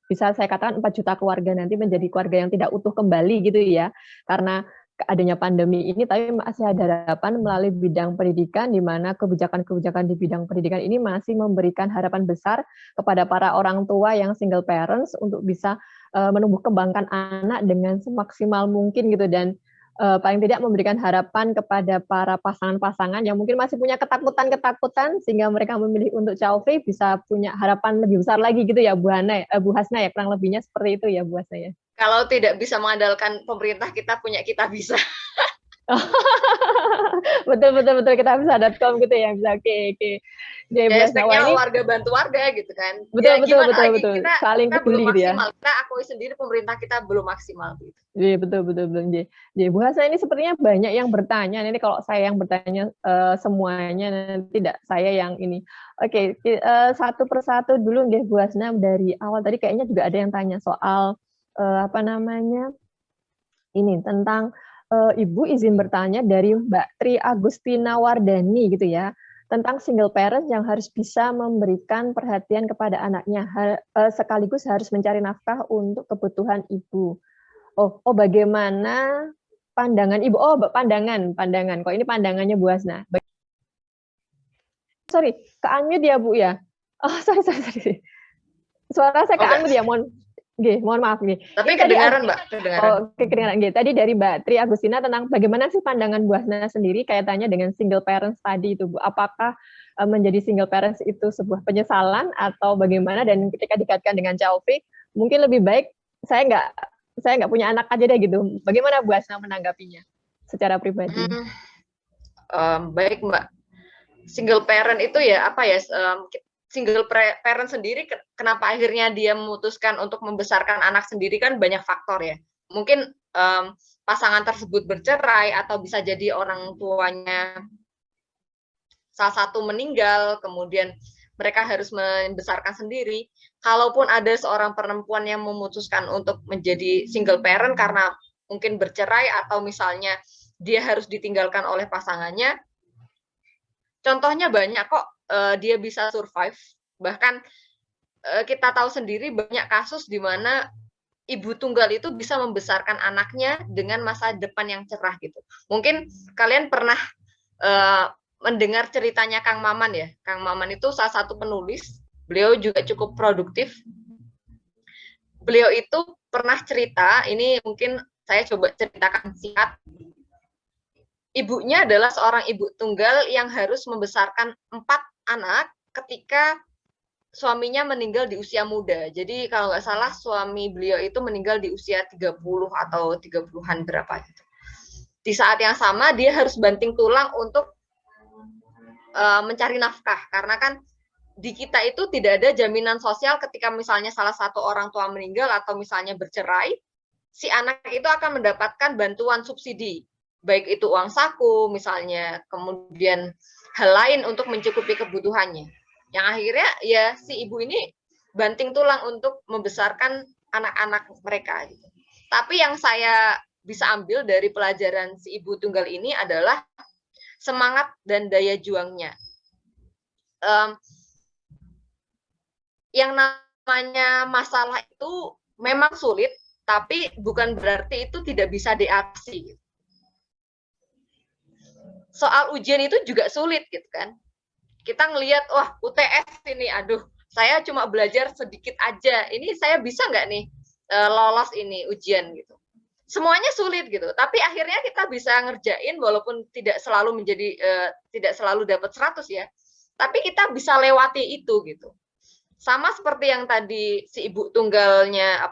bisa saya katakan 4 juta keluarga nanti menjadi keluarga yang tidak utuh kembali gitu ya, karena adanya pandemi ini, tapi masih ada harapan melalui bidang pendidikan, di mana kebijakan-kebijakan di bidang pendidikan ini masih memberikan harapan besar kepada para orang tua yang single parents untuk bisa menumbuh kembangkan anak dengan semaksimal mungkin gitu, dan paling tidak memberikan harapan kepada para pasangan-pasangan yang mungkin masih punya ketakutan-ketakutan sehingga mereka memilih untuk COV bisa punya harapan lebih besar lagi gitu ya Bu Hasna ya, kurang lebihnya seperti itu ya Bu Hasna ya. Kalau tidak bisa mengandalkan pemerintah, kita punya Kita Bisa. betul kita bisa.com gitu ya, bisa. Oke. Hashtagnya warga bantu warga gitu kan. Betul. Kita Saling peduli gitu ya. Kita akui sendiri pemerintah kita belum maksimal gitu. Iya, betul. Jadi Bu Hasna, ini sepertinya banyak yang bertanya. Ini kalau saya yang bertanya semuanya, nanti tidak saya yang ini. Oke, satu persatu dulu deh Bu Hasna, dari awal tadi kayaknya juga ada yang tanya soal ini tentang Ibu izin bertanya dari Mbak Tri Agustina Wardani gitu ya, tentang single parent yang harus bisa memberikan perhatian kepada anaknya, sekaligus harus mencari nafkah untuk kebutuhan ibu. Oh, bagaimana pandangan Ibu? Oh, pandangan. Kok ini pandangannya Bu Hasna. Sorry, ke-unmute ya Bu ya? Oh, sorry. Suara saya ke-unmute ya, mohon maaf nih. Tapi kedengaran Mbak, kedengaran. Kedengaran. Tadi dari Mbak Tri Agustina tentang bagaimana sih pandangan Bu Hasna sendiri kaitannya dengan single parents tadi itu Bu. Apakah menjadi single parents itu sebuah penyesalan atau bagaimana, dan ketika dikaitkan dengan COV, mungkin lebih baik saya nggak punya anak aja deh gitu. Bagaimana Bu Hasna menanggapinya secara pribadi? Baik Mbak. Single parent itu ya apa ya? Single parent sendiri, kenapa akhirnya dia memutuskan untuk membesarkan anak sendiri, kan banyak faktor ya. Mungkin pasangan tersebut bercerai, atau bisa jadi orang tuanya salah satu meninggal, kemudian mereka harus membesarkan sendiri. Kalaupun ada seorang perempuan yang memutuskan untuk menjadi single parent karena mungkin bercerai, atau misalnya dia harus ditinggalkan oleh pasangannya, contohnya banyak kok. Dia bisa survive. Bahkan kita tahu sendiri banyak kasus di mana ibu tunggal itu bisa membesarkan anaknya dengan masa depan yang cerah gitu. Mungkin kalian pernah mendengar ceritanya Kang Maman ya. Kang Maman itu salah satu penulis. Beliau juga cukup produktif. Beliau itu pernah cerita, ini mungkin saya coba ceritakan singkat. Ibunya adalah seorang ibu tunggal yang harus membesarkan 4 anak ketika suaminya meninggal di usia muda. Jadi kalau nggak salah suami beliau itu meninggal di usia 30 atau 30-an berapa gitu. Di saat yang sama dia harus banting tulang untuk mencari nafkah, karena kan di kita itu tidak ada jaminan sosial ketika misalnya salah satu orang tua meninggal atau misalnya bercerai, si anak itu akan mendapatkan bantuan subsidi, baik itu uang saku misalnya, kemudian hal lain untuk mencukupi kebutuhannya. Yang akhirnya ya si ibu ini banting tulang untuk membesarkan anak-anak mereka. Tapi yang saya bisa ambil dari pelajaran si ibu tunggal ini adalah semangat dan daya juangnya. Yang namanya masalah itu memang sulit, tapi bukan berarti itu tidak bisa diatasi. Soal ujian itu juga sulit gitu kan. Kita ngelihat, wah UTS ini, aduh saya cuma belajar sedikit aja, ini saya bisa nggak nih lolos ini ujian gitu. Semuanya sulit gitu, tapi akhirnya kita bisa ngerjain walaupun tidak selalu menjadi tidak selalu dapat 100 ya, tapi kita bisa lewati itu gitu. Sama seperti yang tadi si ibu tunggalnya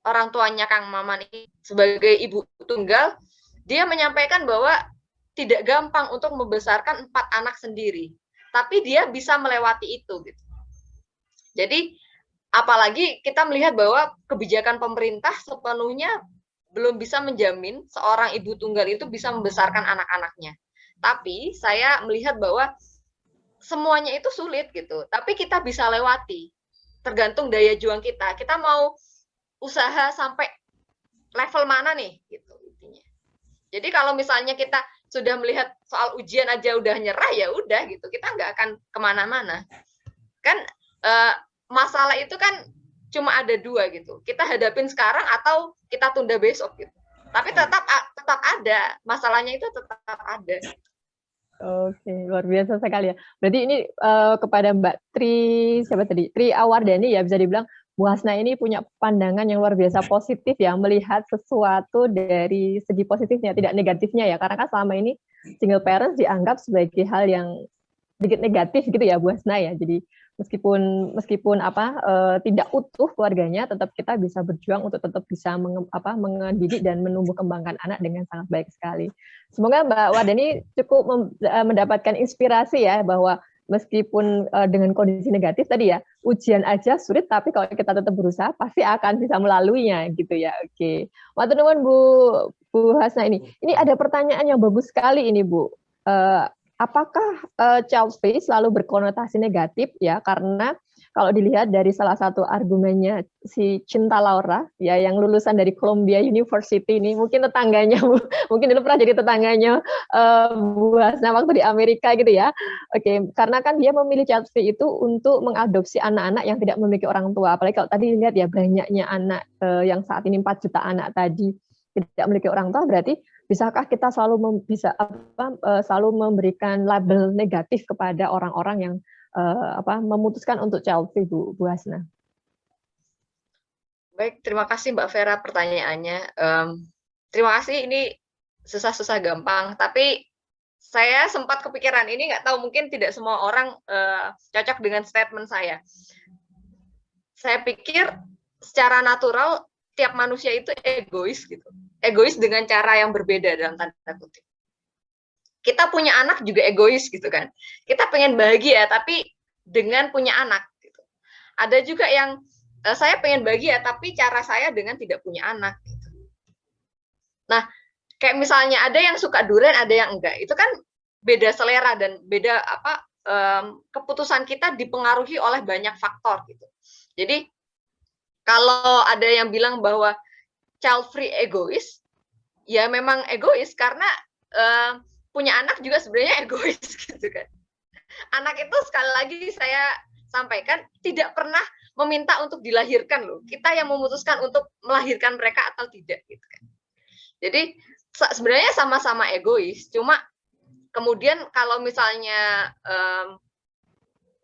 orang tuanya Kang Maman ini, sebagai ibu tunggal, dia menyampaikan bahwa tidak gampang untuk membesarkan 4 anak sendiri, tapi dia bisa melewati itu gitu. Jadi apalagi kita melihat bahwa kebijakan pemerintah sepenuhnya belum bisa menjamin seorang ibu tunggal itu bisa membesarkan anak-anaknya. Tapi saya melihat bahwa semuanya itu sulit gitu, tapi kita bisa lewati. Tergantung daya juang kita. Kita mau usaha sampai level mana nih gitu intinya. Jadi kalau misalnya kita sudah melihat soal ujian aja udah nyerah, ya udah gitu, kita nggak akan kemana-mana kan. Masalah itu kan cuma ada dua gitu, kita hadapin sekarang atau kita tunda besok gitu, tapi tetap ada masalahnya, itu tetap ada. Oke, luar biasa sekali ya. Berarti ini kepada Mbak Tri, siapa tadi? Tri Awardani ya, bisa dibilang Bu Hasna ini punya pandangan yang luar biasa positif ya, melihat sesuatu dari segi positifnya, tidak negatifnya ya. Karena kan selama ini single parents dianggap sebagai hal yang sedikit negatif gitu ya Bu Hasna ya. Jadi meskipun tidak utuh keluarganya, tetap kita bisa berjuang untuk tetap bisa mendidik dan menumbuh kembangkan anak dengan sangat baik sekali. Semoga Mbak Wardani cukup mendapatkan inspirasi ya, bahwa meskipun dengan kondisi negatif tadi ya, ujian aja sulit, tapi kalau kita tetap berusaha pasti akan bisa melaluinya gitu ya. Oke, matur nuwun Bu Hasna ini. Ini ada pertanyaan yang bagus sekali ini Bu. Apakah child free selalu berkonotasi negatif ya? Karena kalau dilihat dari salah satu argumennya si Cinta Laura ya, yang lulusan dari Columbia University ini, mungkin tetangganya mungkin dulu pernah jadi tetangganya Bu Hasna waktu di Amerika gitu ya. Oke, karena kan dia memilih child free itu untuk mengadopsi anak-anak yang tidak memiliki orang tua. Apalagi kalau tadi lihat ya, banyaknya anak yang saat ini 4 juta anak tadi tidak memiliki orang tua, berarti bisakah kita selalu selalu memberikan label negatif kepada orang-orang yang memutuskan untuk child free, Bu Hasna? Baik, terima kasih Mbak Vera pertanyaannya. Terima kasih, ini susah-susah gampang, tapi saya sempat kepikiran, ini nggak tahu, mungkin tidak semua orang cocok dengan statement saya. Saya pikir secara natural tiap manusia itu egois gitu. Egois dengan cara yang berbeda dalam tanda kutip. Kita punya anak juga egois gitu kan. Kita pengen bahagia tapi dengan punya anak gitu. Ada juga yang saya pengen bahagia tapi cara saya dengan tidak punya anak gitu. Nah, kayak misalnya ada yang suka durian, ada yang enggak. Itu kan beda selera dan beda keputusan kita dipengaruhi oleh banyak faktor gitu. Jadi kalau ada yang bilang bahwa child free egois, ya memang egois karena punya anak juga sebenarnya egois gitu kan. Anak itu sekali lagi saya sampaikan tidak pernah meminta untuk dilahirkan loh. Kita yang memutuskan untuk melahirkan mereka atau tidak gitu kan. Jadi sebenarnya sama-sama egois, cuma kemudian kalau misalnya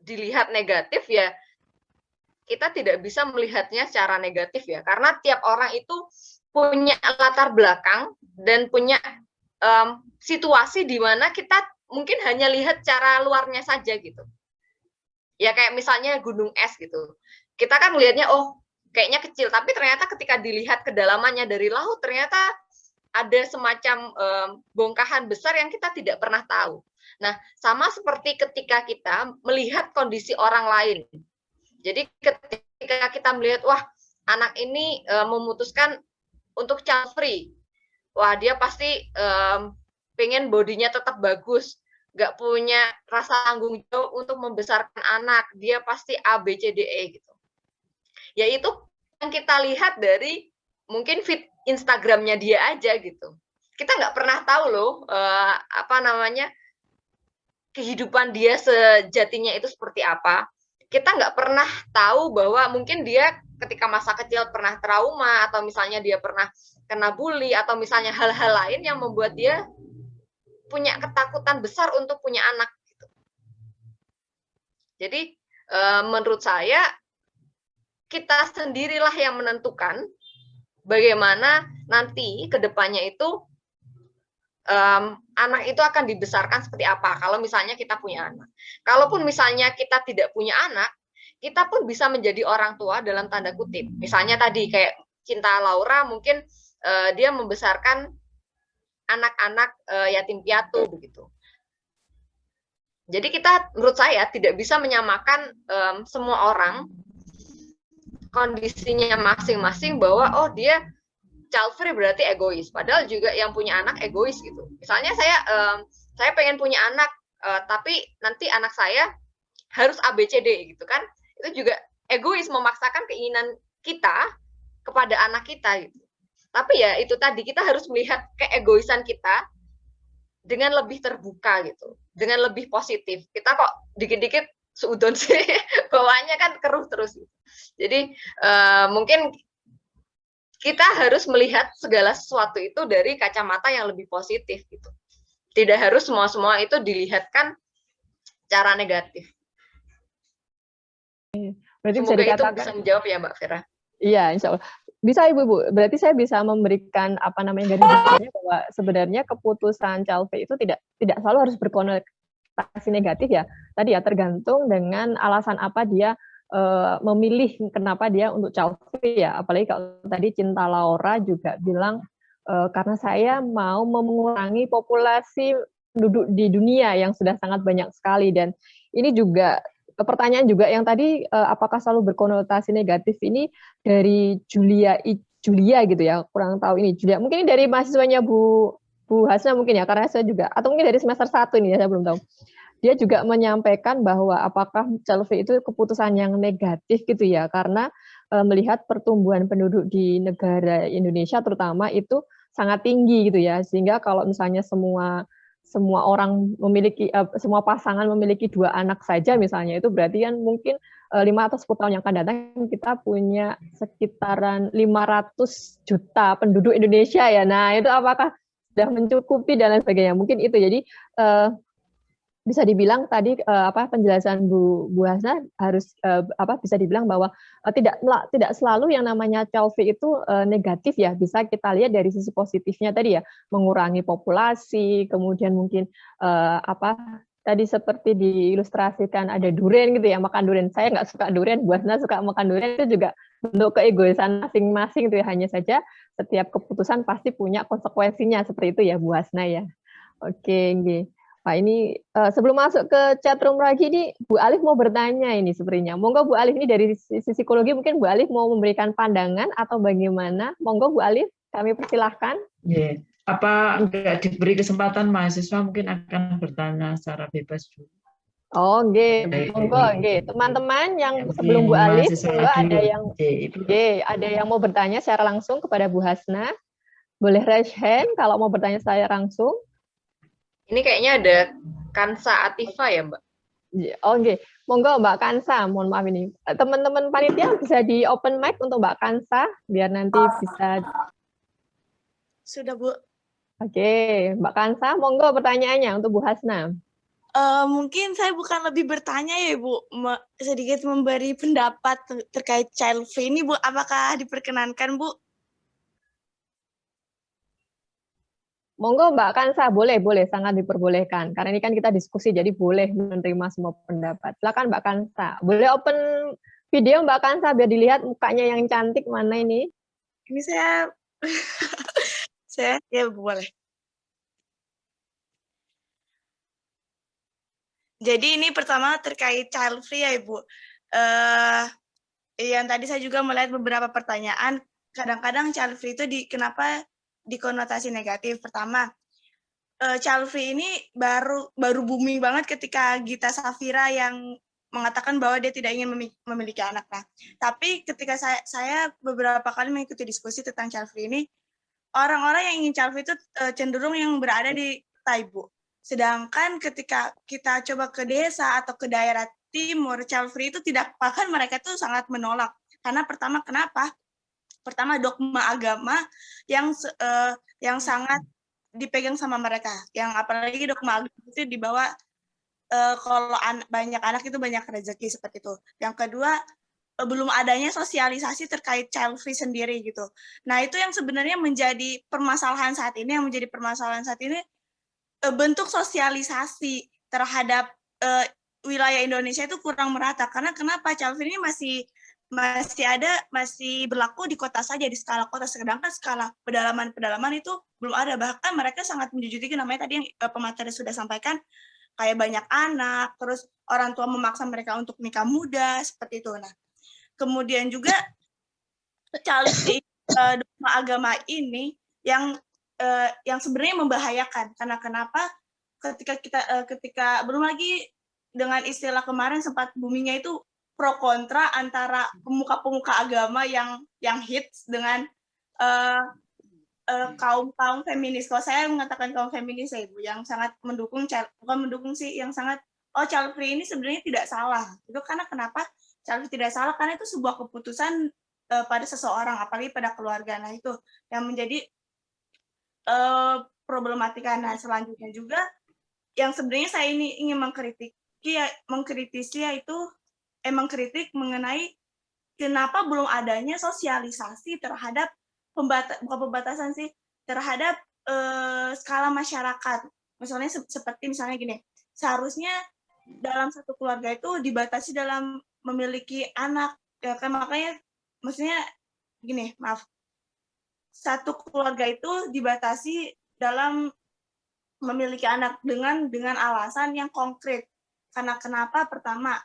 dilihat negatif ya, kita tidak bisa melihatnya secara negatif ya, karena tiap orang itu punya latar belakang dan punya situasi di mana kita mungkin hanya lihat cara luarnya saja gitu. Ya kayak misalnya gunung es gitu. Kita kan melihatnya oh kayaknya kecil, tapi ternyata ketika dilihat kedalamannya dari laut ternyata ada semacam bongkahan besar yang kita tidak pernah tahu. Nah, sama seperti ketika kita melihat kondisi orang lain. Jadi ketika kita melihat, wah anak ini memutuskan untuk child free, wah dia pasti pengen bodinya tetap bagus, nggak punya rasa tanggung jawab untuk membesarkan anak, dia pasti A, B, C, D, E gitu. Ya itu yang kita lihat dari mungkin feed Instagramnya dia aja gitu. Kita nggak pernah tahu loh kehidupan dia sejatinya itu seperti apa. Kita nggak pernah tahu bahwa mungkin dia ketika masa kecil pernah trauma, atau misalnya dia pernah kena bully, atau misalnya hal-hal lain yang membuat dia punya ketakutan besar untuk punya anak. Gitu. Jadi menurut saya kita sendirilah yang menentukan bagaimana nanti ke depannya itu anak itu akan dibesarkan seperti apa kalau misalnya kita punya anak. Kalaupun misalnya kita tidak punya anak, kita pun bisa menjadi orang tua dalam tanda kutip. Misalnya tadi kayak Cinta Laura mungkin dia membesarkan anak-anak yatim piatu begitu. Jadi kita menurut saya tidak bisa menyamakan semua orang kondisinya masing-masing bahwa oh dia child free berarti egois, padahal juga yang punya anak egois gitu. Misalnya saya pengen punya anak, tapi nanti anak saya harus ABCD gitu kan, itu juga egois, memaksakan keinginan kita kepada anak kita gitu. Tapi ya itu tadi, kita harus melihat keegoisan kita dengan lebih terbuka gitu, dengan lebih positif. Kita kok dikit-dikit seudon sih, bawaannya kan keruh terus. Jadi mungkin kita harus melihat segala sesuatu itu dari kacamata yang lebih positif gitu. Tidak harus semua itu dilihatkan cara negatif. Berarti bisa Semoga itu dikatakan, bisa menjawab ya Mbak Vera. iya, insya Allah. Bisa Ibu. Berarti saya bisa memberikan apa namanya garis besarnya bahwa sebenarnya keputusan child free itu tidak selalu harus berkonotasi negatif ya. Tadi ya tergantung dengan alasan apa dia memilih kenapa dia untuk child free ya. Apalagi kalau tadi Cinta Laura juga bilang karena saya mau mengurangi populasi penduduk di dunia yang sudah sangat banyak sekali, dan ini juga pertanyaan juga yang tadi apakah selalu berkonotasi negatif ini dari Julia gitu ya, kurang tahu ini Julia, mungkin ini dari mahasiswanya Bu Hasna mungkin ya, karena saya juga, atau mungkin dari semester 1 ini ya, saya belum tahu. Dia juga menyampaikan bahwa apakah child free itu keputusan yang negatif gitu ya, karena melihat pertumbuhan penduduk di negara Indonesia terutama itu sangat tinggi gitu ya, sehingga kalau misalnya semua orang memiliki, semua pasangan memiliki 2 anak saja misalnya, itu berarti kan mungkin 5 atau 10 tahun yang akan datang kita punya sekitaran 500 juta penduduk Indonesia ya. Nah, itu apakah sudah mencukupi dan lain sebagainya. Mungkin itu. Jadi bisa dibilang tadi penjelasan Bu Hasna harus bisa dibilang bahwa tidak selalu yang namanya child free itu negatif ya, bisa kita lihat dari sisi positifnya tadi ya, mengurangi populasi, kemudian mungkin tadi seperti diilustrasikan ada durian gitu ya, makan durian. Saya nggak suka durian, Bu Hasna suka makan durian, itu juga bentuk keegoisan masing-masing gitu ya. Hanya saja setiap keputusan pasti punya konsekuensinya, seperti itu ya Bu Hasna ya. Oke, nggih. Pak, ini sebelum masuk ke chatroom lagi nih, Bu Alif mau bertanya ini sepertinya. Monggo Bu Alif, ini dari sisi psikologi mungkin Bu Alif mau memberikan pandangan atau bagaimana? Monggo Bu Alif, kami persilahkan. Yeah. Apa enggak diberi kesempatan mahasiswa mungkin akan bertanya secara bebas dulu. Oh, nggih. Monggo nggih. Teman-teman yang sebelum Bu Alif, ada yang mau bertanya secara langsung kepada Bu Hasna. Boleh raise hand kalau mau bertanya saya langsung. Ini kayaknya ada Kansa Atifa ya, Mbak? Oh, oke. Monggo Mbak Kansa, mohon maaf ini. Teman-teman panitia bisa di open mic untuk Mbak Kansa, biar nanti bisa. Sudah, Bu. Oke, Mbak Kansa, monggo pertanyaannya untuk Bu Hasna. Mungkin saya bukan lebih bertanya ya, Bu. Sedikit memberi pendapat terkait child free ini, Bu. Apakah diperkenankan, Bu? Monggo Mbak Kansa, boleh, sangat diperbolehkan. Karena ini kan kita diskusi, jadi boleh menerima semua pendapat. Silakan Mbak Kansa. Boleh open video Mbak Kansa, biar dilihat mukanya yang cantik mana ini. Ini saya ya boleh. Jadi ini pertama terkait child free ya Ibu. Yang tadi saya juga melihat beberapa pertanyaan. Kadang-kadang child free itu kenapa dikonotasi negatif. Pertama, child free ini baru booming banget ketika Gita Safira yang mengatakan bahwa dia tidak ingin memiliki anak. Nah, tapi ketika saya beberapa kali mengikuti diskusi tentang child free ini, orang-orang yang ingin child free itu cenderung yang berada di kota, Ibu. Sedangkan ketika kita coba ke desa atau ke daerah timur, child free itu tidak, bahkan mereka itu sangat menolak. Karena kenapa? Pertama, dogma agama yang sangat dipegang sama mereka. Yang apalagi dogma agama itu dibawa kalau banyak anak itu banyak rezeki, seperti itu. Yang kedua, belum adanya sosialisasi terkait child free sendiri gitu. Nah, itu yang sebenarnya menjadi permasalahan saat ini, bentuk sosialisasi terhadap wilayah Indonesia itu kurang merata. Karena kenapa? Child free ini masih berlaku di kota saja, di skala kota, sedangkan skala pedalaman itu belum ada. Bahkan mereka sangat menjunjung namanya tadi yang pemateri sudah sampaikan, kayak banyak anak, terus orang tua memaksa mereka untuk nikah muda, seperti itu. Nah, kemudian juga child free dogma agama ini yang sebenarnya membahayakan. Karena kenapa? Ketika belum lagi dengan istilah kemarin sempat boomingnya itu pro kontra antara pemuka-pemuka agama yang hits dengan kaum feminis. Kalau saya mengatakan kaum feminis ya Ibu, yang sangat mendukung, bukan mendukung sih, yang sangat child free ini sebenarnya tidak salah. Itu karena kenapa child free tidak salah? Karena itu sebuah keputusan pada seseorang, apalagi pada keluarga. Nah itu yang menjadi problematika. Nah selanjutnya juga yang sebenarnya saya ini ingin mengkritisi yaitu mengkritik mengenai kenapa belum adanya sosialisasi terhadap bukan pembatasan sih, terhadap skala masyarakat. Misalnya seperti misalnya gini, seharusnya dalam satu keluarga itu dibatasi dalam memiliki anak. Ya kan, makanya maksudnya gini, maaf. Satu keluarga itu dibatasi dalam memiliki anak dengan alasan yang konkret. Karena kenapa? Pertama,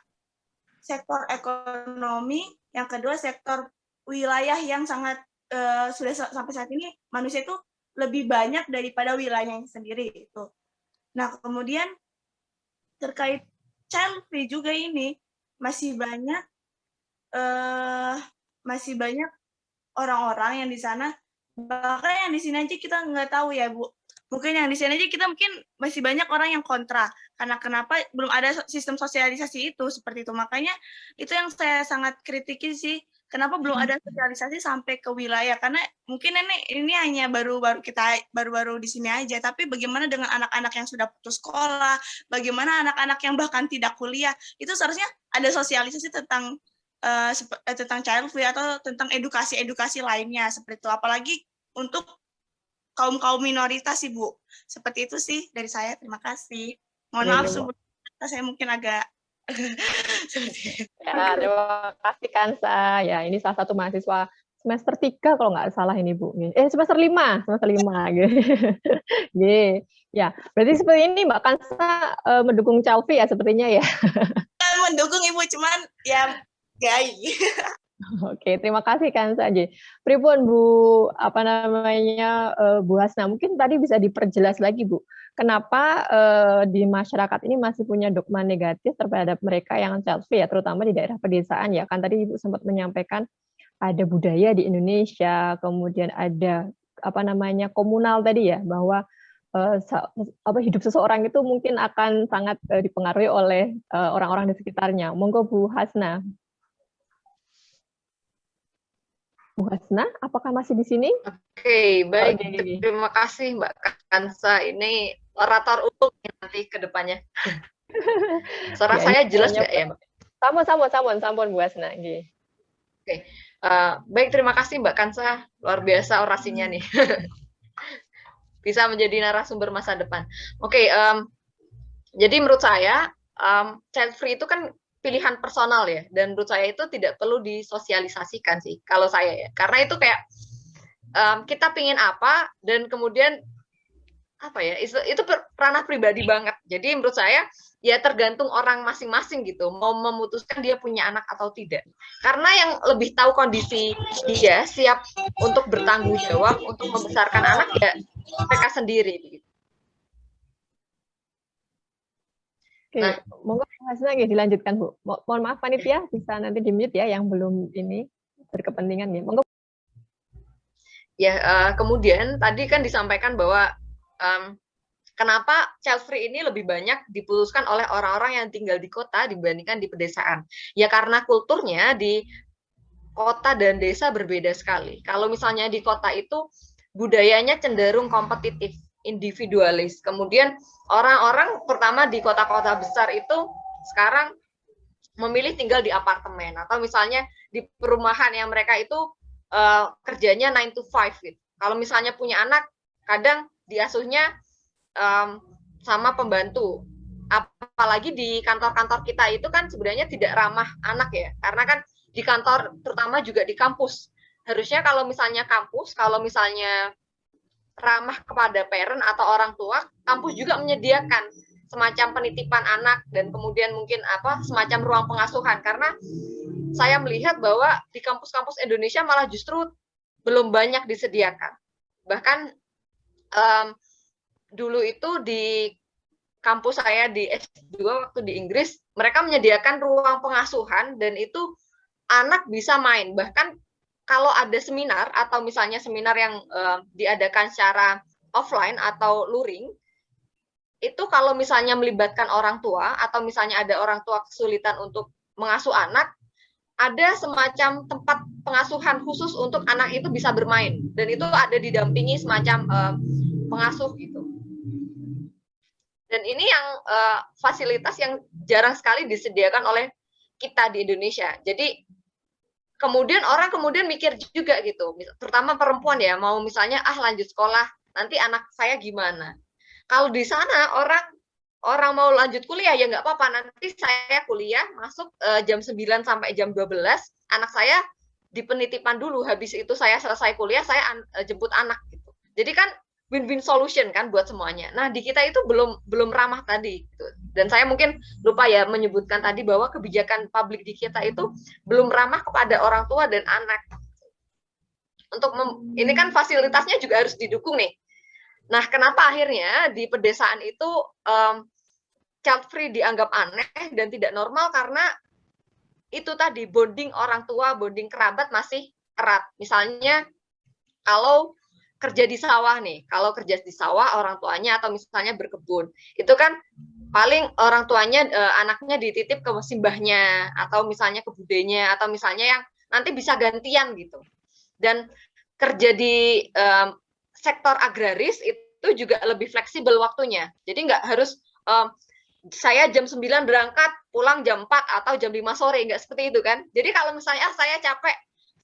sektor ekonomi, yang kedua sektor wilayah yang sangat sudah sampai saat ini manusia itu lebih banyak daripada wilayahnya sendiri itu. Nah, kemudian terkait child free juga ini masih banyak orang-orang yang di sana, bahkan yang di sini aja kita nggak tahu ya Bu. Mungkin yang di sini aja kita mungkin masih banyak orang yang kontra. Karena kenapa belum ada sistem sosialisasi itu seperti itu. Makanya itu yang saya sangat kritiki sih. Kenapa belum ada sosialisasi sampai ke wilayah? Karena mungkin ini hanya baru-baru di sini aja. Tapi bagaimana dengan anak-anak yang sudah putus sekolah? Bagaimana anak-anak yang bahkan tidak kuliah? Itu seharusnya ada sosialisasi tentang child free atau tentang edukasi lainnya seperti itu. Apalagi untuk kaum minoritas sih Bu. Seperti itu sih dari saya. Terima kasih. Mohon maaf sebelumnya saya mungkin agak ya, terima kasih Kansa. Ya, ini salah satu mahasiswa semester 3 kalau nggak salah ini Bu. Semester 5 gitu. Ya, berarti seperti ini Mbak Kansa mendukung child free ya sepertinya ya. Mendukung Ibu, cuman ya gay. Oke, terima kasih kan saja. Pripun Bu, Bu Hasna, mungkin tadi bisa diperjelas lagi Bu, kenapa di masyarakat ini masih punya dogma negatif terhadap mereka yang child free ya, terutama di daerah pedesaan ya. Kan tadi Ibu sempat menyampaikan ada budaya di Indonesia, kemudian ada komunal tadi ya, bahwa hidup seseorang itu mungkin akan sangat dipengaruhi oleh orang-orang di sekitarnya. Monggo Bu Hasna. Bu Hasna, apakah masih di sini? Oke, baik. Terima kasih Mbak Kansa. Ini orator untuk nanti ke depannya. Suara saya jelas nggak ya, Mbak? Sampun Bu Hasna. Oke. Baik, terima kasih Mbak Kansa. Luar biasa orasinya nih. Bisa menjadi narasumber masa depan. Oke, jadi menurut saya child free itu kan pilihan personal ya, dan menurut saya itu tidak perlu disosialisasikan sih kalau saya ya, karena itu kayak kita pingin apa dan kemudian itu ranah pribadi banget. Jadi menurut saya ya tergantung orang masing-masing gitu mau memutuskan dia punya anak atau tidak, karena yang lebih tahu kondisi dia siap untuk bertanggung jawab untuk membesarkan anak ya mereka sendiri gitu. Oke, monggo Hasna dilanjutkan Bu. Mohon maaf panitia, bisa nanti di-mute ya yang belum ini berkepentingan ya. Monggo. Ya, kemudian tadi kan disampaikan bahwa kenapa child free ini lebih banyak diputuskan oleh orang-orang yang tinggal di kota dibandingkan di pedesaan. Ya karena kulturnya di kota dan desa berbeda sekali. Kalau misalnya di kota itu budayanya cenderung kompetitif, individualis. Kemudian orang-orang pertama di kota-kota besar itu sekarang memilih tinggal di apartemen atau misalnya di perumahan yang mereka itu kerjanya 9 to 5 gitu. Kalau misalnya punya anak, kadang diasuhnya sama pembantu. Apalagi di kantor-kantor kita itu kan sebenarnya tidak ramah anak ya, karena kan di kantor terutama juga di kampus. Harusnya kalau misalnya kampus, kalau misalnya ramah kepada parent atau orang tua, kampus juga menyediakan semacam penitipan anak dan kemudian mungkin semacam ruang pengasuhan, karena saya melihat bahwa di kampus-kampus Indonesia malah justru belum banyak disediakan. Bahkan dulu itu di kampus saya di S2 waktu di Inggris, mereka menyediakan ruang pengasuhan dan itu anak bisa main. Bahkan kalau ada seminar atau misalnya seminar yang diadakan secara offline atau luring, itu kalau misalnya melibatkan orang tua atau misalnya ada orang tua kesulitan untuk mengasuh anak, ada semacam tempat pengasuhan khusus untuk anak itu bisa bermain, dan itu ada didampingi semacam pengasuh gitu. Dan ini yang fasilitas yang jarang sekali disediakan oleh kita di Indonesia. Jadi kemudian orang mikir juga gitu, terutama perempuan ya, mau misalnya lanjut sekolah, nanti anak saya gimana? Kalau di sana orang mau lanjut kuliah ya nggak apa-apa, nanti saya kuliah masuk jam 9 sampai jam 12, anak saya di penitipan dulu, habis itu saya selesai kuliah, saya jemput anak gitu. Jadi kan win-win solution kan buat semuanya. Nah, di kita itu belum ramah tadi gitu. Dan saya mungkin lupa ya menyebutkan tadi bahwa kebijakan publik di kita itu belum ramah kepada orang tua dan anak. Ini kan fasilitasnya juga harus didukung nih. Nah, kenapa akhirnya di pedesaan itu child free dianggap aneh dan tidak normal? Karena itu tadi, bonding orang tua, bonding kerabat masih erat. Misalnya kalau kerja di sawah nih, kalau kerja di sawah orang tuanya atau misalnya berkebun, itu kan paling orang tuanya anaknya dititip ke simbahnya atau misalnya ke budenya atau misalnya yang nanti bisa gantian gitu. Dan kerja di sektor agraris itu juga lebih fleksibel waktunya. Jadi nggak harus saya jam 9 berangkat, pulang jam 4 atau jam 5 sore, nggak seperti itu kan. Jadi kalau misalnya saya capek,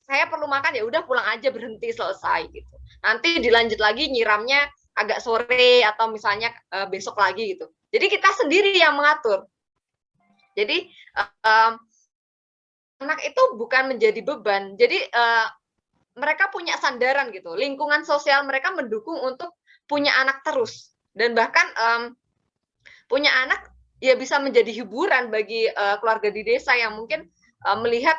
saya perlu makan, ya udah pulang aja, berhenti, selesai gitu. Nanti dilanjut lagi nyiramnya agak sore atau misalnya besok lagi gitu. Jadi kita sendiri yang mengatur. Jadi anak itu bukan menjadi beban. Jadi mereka punya sandaran gitu. Lingkungan sosial mereka mendukung untuk punya anak terus. Dan bahkan punya anak ya bisa menjadi hiburan bagi keluarga di desa yang mungkin melihat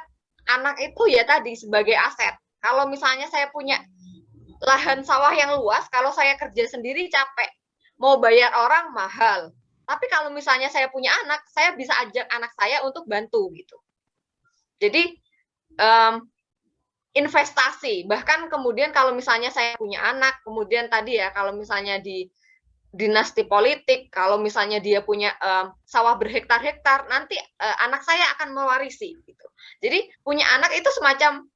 anak itu ya tadi sebagai aset. Kalau misalnya saya punya lahan sawah yang luas, kalau saya kerja sendiri capek, mau bayar orang mahal. Tapi kalau misalnya saya punya anak, saya bisa ajak anak saya untuk bantu gitu. Jadi investasi, bahkan kemudian kalau misalnya saya punya anak, kemudian tadi ya kalau misalnya di dinasti politik, kalau misalnya dia punya sawah berhektar-hektar, nanti anak saya akan mewarisi gitu. Jadi punya anak itu semacam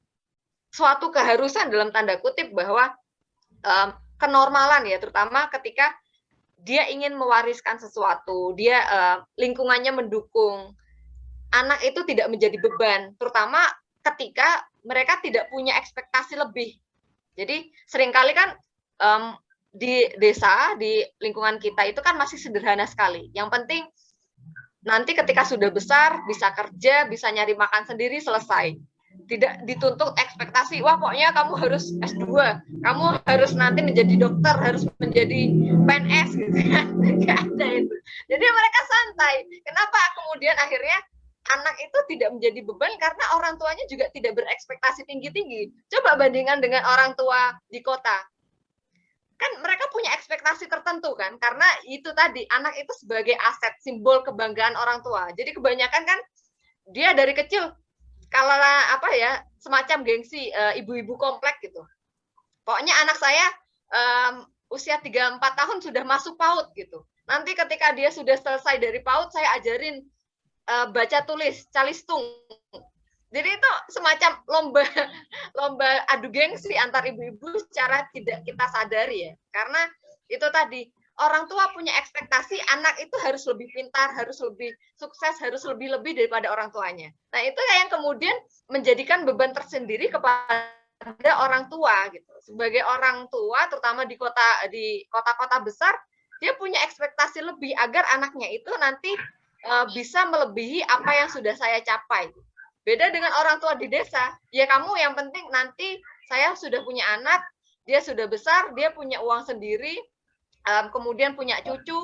suatu keharusan dalam tanda kutip, bahwa kenormalan ya, terutama ketika dia ingin mewariskan sesuatu, dia lingkungannya mendukung, anak itu tidak menjadi beban, terutama ketika mereka tidak punya ekspektasi lebih. Jadi seringkali kan di desa, di lingkungan kita itu kan masih sederhana sekali. Yang penting nanti ketika sudah besar, bisa kerja, bisa nyari makan sendiri, selesai. Tidak dituntut ekspektasi, wah pokoknya kamu harus S2, kamu harus nanti menjadi dokter, harus menjadi PNS gitu kan. Nggak ada itu. Jadi mereka santai. Kenapa kemudian akhirnya anak itu tidak menjadi beban? Karena orang tuanya juga tidak berekspektasi tinggi-tinggi. Coba bandingkan dengan orang tua di kota. Kan mereka punya ekspektasi tertentu kan, karena itu tadi, anak itu sebagai aset, simbol kebanggaan orang tua. Jadi kebanyakan kan dia dari kecil kalau apa ya, semacam gengsi, ibu-ibu komplek gitu. Pokoknya anak saya usia 3-4 tahun sudah masuk PAUD gitu. Nanti ketika dia sudah selesai dari PAUD, saya ajarin baca tulis, calistung. Jadi itu semacam lomba adu gengsi antar ibu-ibu secara tidak kita sadari ya. Karena itu tadi, orang tua punya ekspektasi anak itu harus lebih pintar, harus lebih sukses, harus lebih-lebih daripada orang tuanya. Nah, itu yang kemudian menjadikan beban tersendiri kepada orang tua gitu. Sebagai orang tua, terutama di kota-kota besar, dia punya ekspektasi lebih agar anaknya itu nanti bisa melebihi apa yang sudah saya capai. Beda dengan orang tua di desa, ya kamu yang penting nanti saya sudah punya anak, dia sudah besar, dia punya uang sendiri, kemudian punya cucu,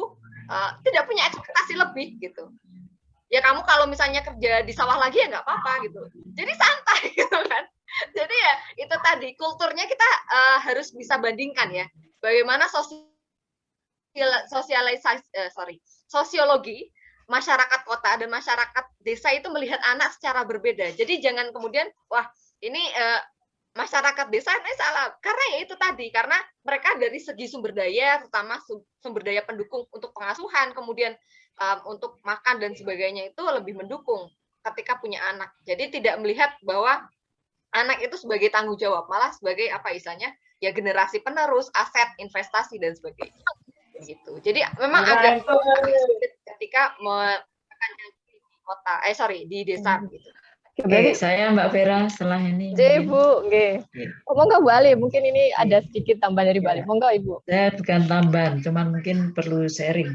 tidak punya ekspektasi lebih gitu. Ya kamu kalau misalnya kerja di sawah lagi ya nggak apa-apa gitu. Jadi santai gitu kan. Jadi ya itu tadi, kulturnya kita harus bisa bandingkan ya. Bagaimana sosial sosiologi masyarakat kota dan masyarakat desa itu melihat anak secara berbeda. Jadi jangan kemudian wah ini masyarakat desa ini salah, karena ya itu tadi, karena mereka dari segi sumber daya, terutama sumber daya pendukung untuk pengasuhan, kemudian untuk makan dan sebagainya itu lebih mendukung ketika punya anak. Jadi tidak melihat bahwa anak itu sebagai tanggung jawab, malah sebagai apa istilahnya ya generasi penerus, aset, investasi dan sebagainya. Gitu. Jadi memang agak sulit ketika di kota, di desa gitu. Oke, saya Mbak Vera setelah ini. Bu, monggo Bu Ali, mungkin ini ada sedikit tambahan dari Bu Ali. Monggo Ibu. Saya bukan tambahan, cuman mungkin perlu sharing.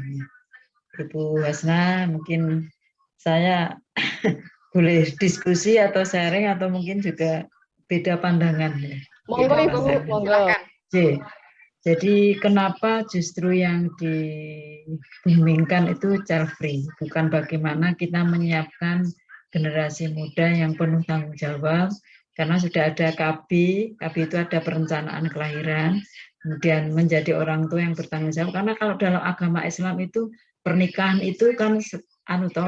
Ibu Hasna, mungkin saya boleh diskusi atau sharing atau mungkin juga beda pandangan. Monggo Ibu, monggo. Jadi kenapa justru yang dibumingkan itu child free, bukan bagaimana kita menyiapkan generasi muda yang penuh tanggung jawab, karena sudah ada KB itu ada perencanaan kelahiran, kemudian menjadi orang tua yang bertanggung jawab, karena kalau dalam agama Islam itu pernikahan itu kan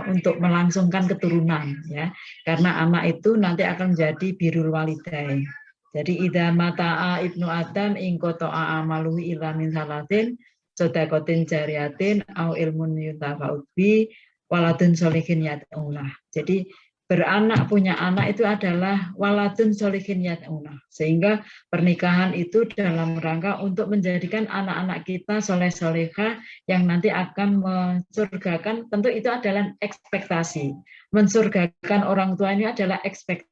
untuk melangsungkan keturunan, ya, karena anak itu nanti akan menjadi birrul walidain. Jadi idza mata'a ibnu adam in qata'a amaluhu illa min salatin sadaqatin jariyatin au ilmun yuntafa'u bi waladun sholihin yad'ulah. Jadi beranak, punya anak itu adalah waladun sholihin yad'ulah. Sehingga pernikahan itu dalam rangka untuk menjadikan anak-anak kita soleh-solehah yang nanti akan mensurgakan, tentu itu adalah ekspektasi. Mensurgakan orang tua ini adalah ekspektasi.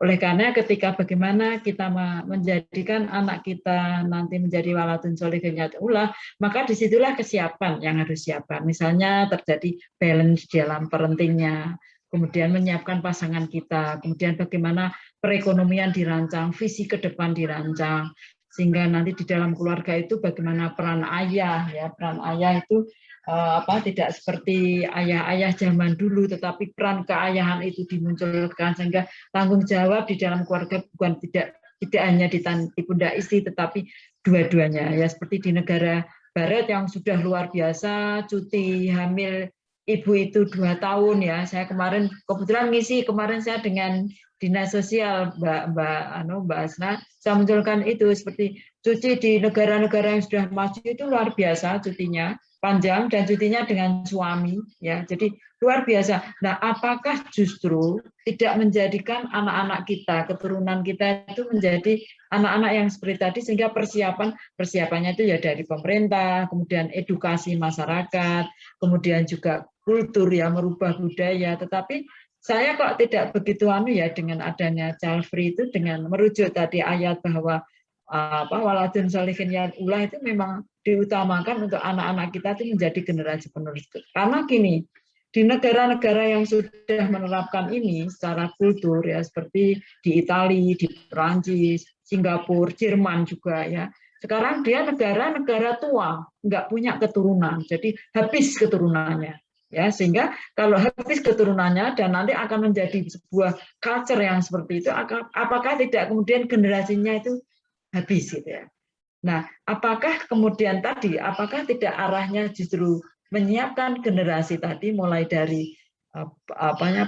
Oleh karena ketika bagaimana kita menjadikan anak kita nanti menjadi waladun sholihin yad'ulah, maka disitulah kesiapan yang harus siapkan. Misalnya terjadi balance dalam parentingnya, kemudian menyiapkan pasangan kita, kemudian bagaimana perekonomian dirancang, visi ke depan dirancang, sehingga nanti di dalam keluarga itu bagaimana peran ayah, ya, peran ayah itu tidak seperti ayah-ayah zaman dulu, tetapi peran keayahan itu dimunculkan, sehingga tanggung jawab di dalam keluarga bukan tidak hanya di pundak istri, tetapi dua-duanya, ya, seperti di negara barat yang sudah luar biasa, cuti hamil ibu itu 2 tahun, ya. Saya kemarin kebetulan ngisi, kemarin saya dengan dinas sosial Mbak Asna, saya munculkan itu seperti cuti di negara-negara yang sudah maju itu luar biasa, cutinya panjang dan cutinya dengan suami, ya. Jadi luar biasa. Nah, apakah justru tidak menjadikan anak-anak kita, keturunan kita itu menjadi anak-anak yang seperti tadi, sehingga persiapannya itu ya dari pemerintah, kemudian edukasi masyarakat, kemudian juga kultur, ya, merubah budaya. Tetapi saya kok tidak begitu ya dengan adanya child free itu, dengan merujuk tadi ayat bahwa waladun sholihin yad'ulah itu memang diutamakan untuk anak-anak kita itu menjadi generasi penerus. Karena gini, di negara-negara yang sudah menerapkan ini secara kultur, ya, seperti di Italia, di Perancis, Singapura, Jerman juga, ya. Sekarang dia negara-negara tua, nggak punya keturunan, jadi habis keturunannya. Ya, sehingga kalau habis keturunannya dan nanti akan menjadi sebuah culture yang seperti itu, apakah tidak kemudian generasinya itu habis, gitu, ya. Nah, apakah kemudian tadi, apakah tidak arahnya justru menyiapkan generasi tadi mulai dari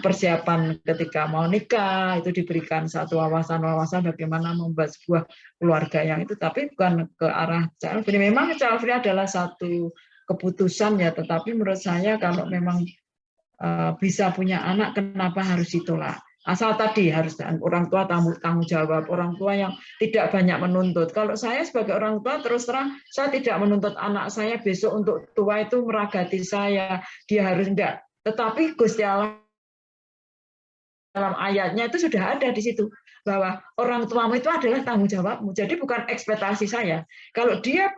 persiapan ketika mau nikah, itu diberikan satu wawasan-wawasan bagaimana membuat sebuah keluarga yang itu, tapi bukan ke arah child free. Memang child free adalah satu keputusan, ya, tetapi menurut saya kalau memang bisa punya anak, kenapa harus ditolak? Asal tadi harus orang tua tanggung jawab, orang tua yang tidak banyak menuntut. Kalau saya sebagai orang tua, terus terang saya tidak menuntut anak saya besok untuk tua itu meragati saya, dia harus enggak. Tetapi Gusti Allah dalam ayatnya itu sudah ada di situ bahwa orang tuamu itu adalah tanggung jawabmu. Jadi bukan ekspektasi saya. Kalau dia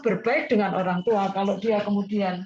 berbaik dengan orang tua, kalau dia kemudian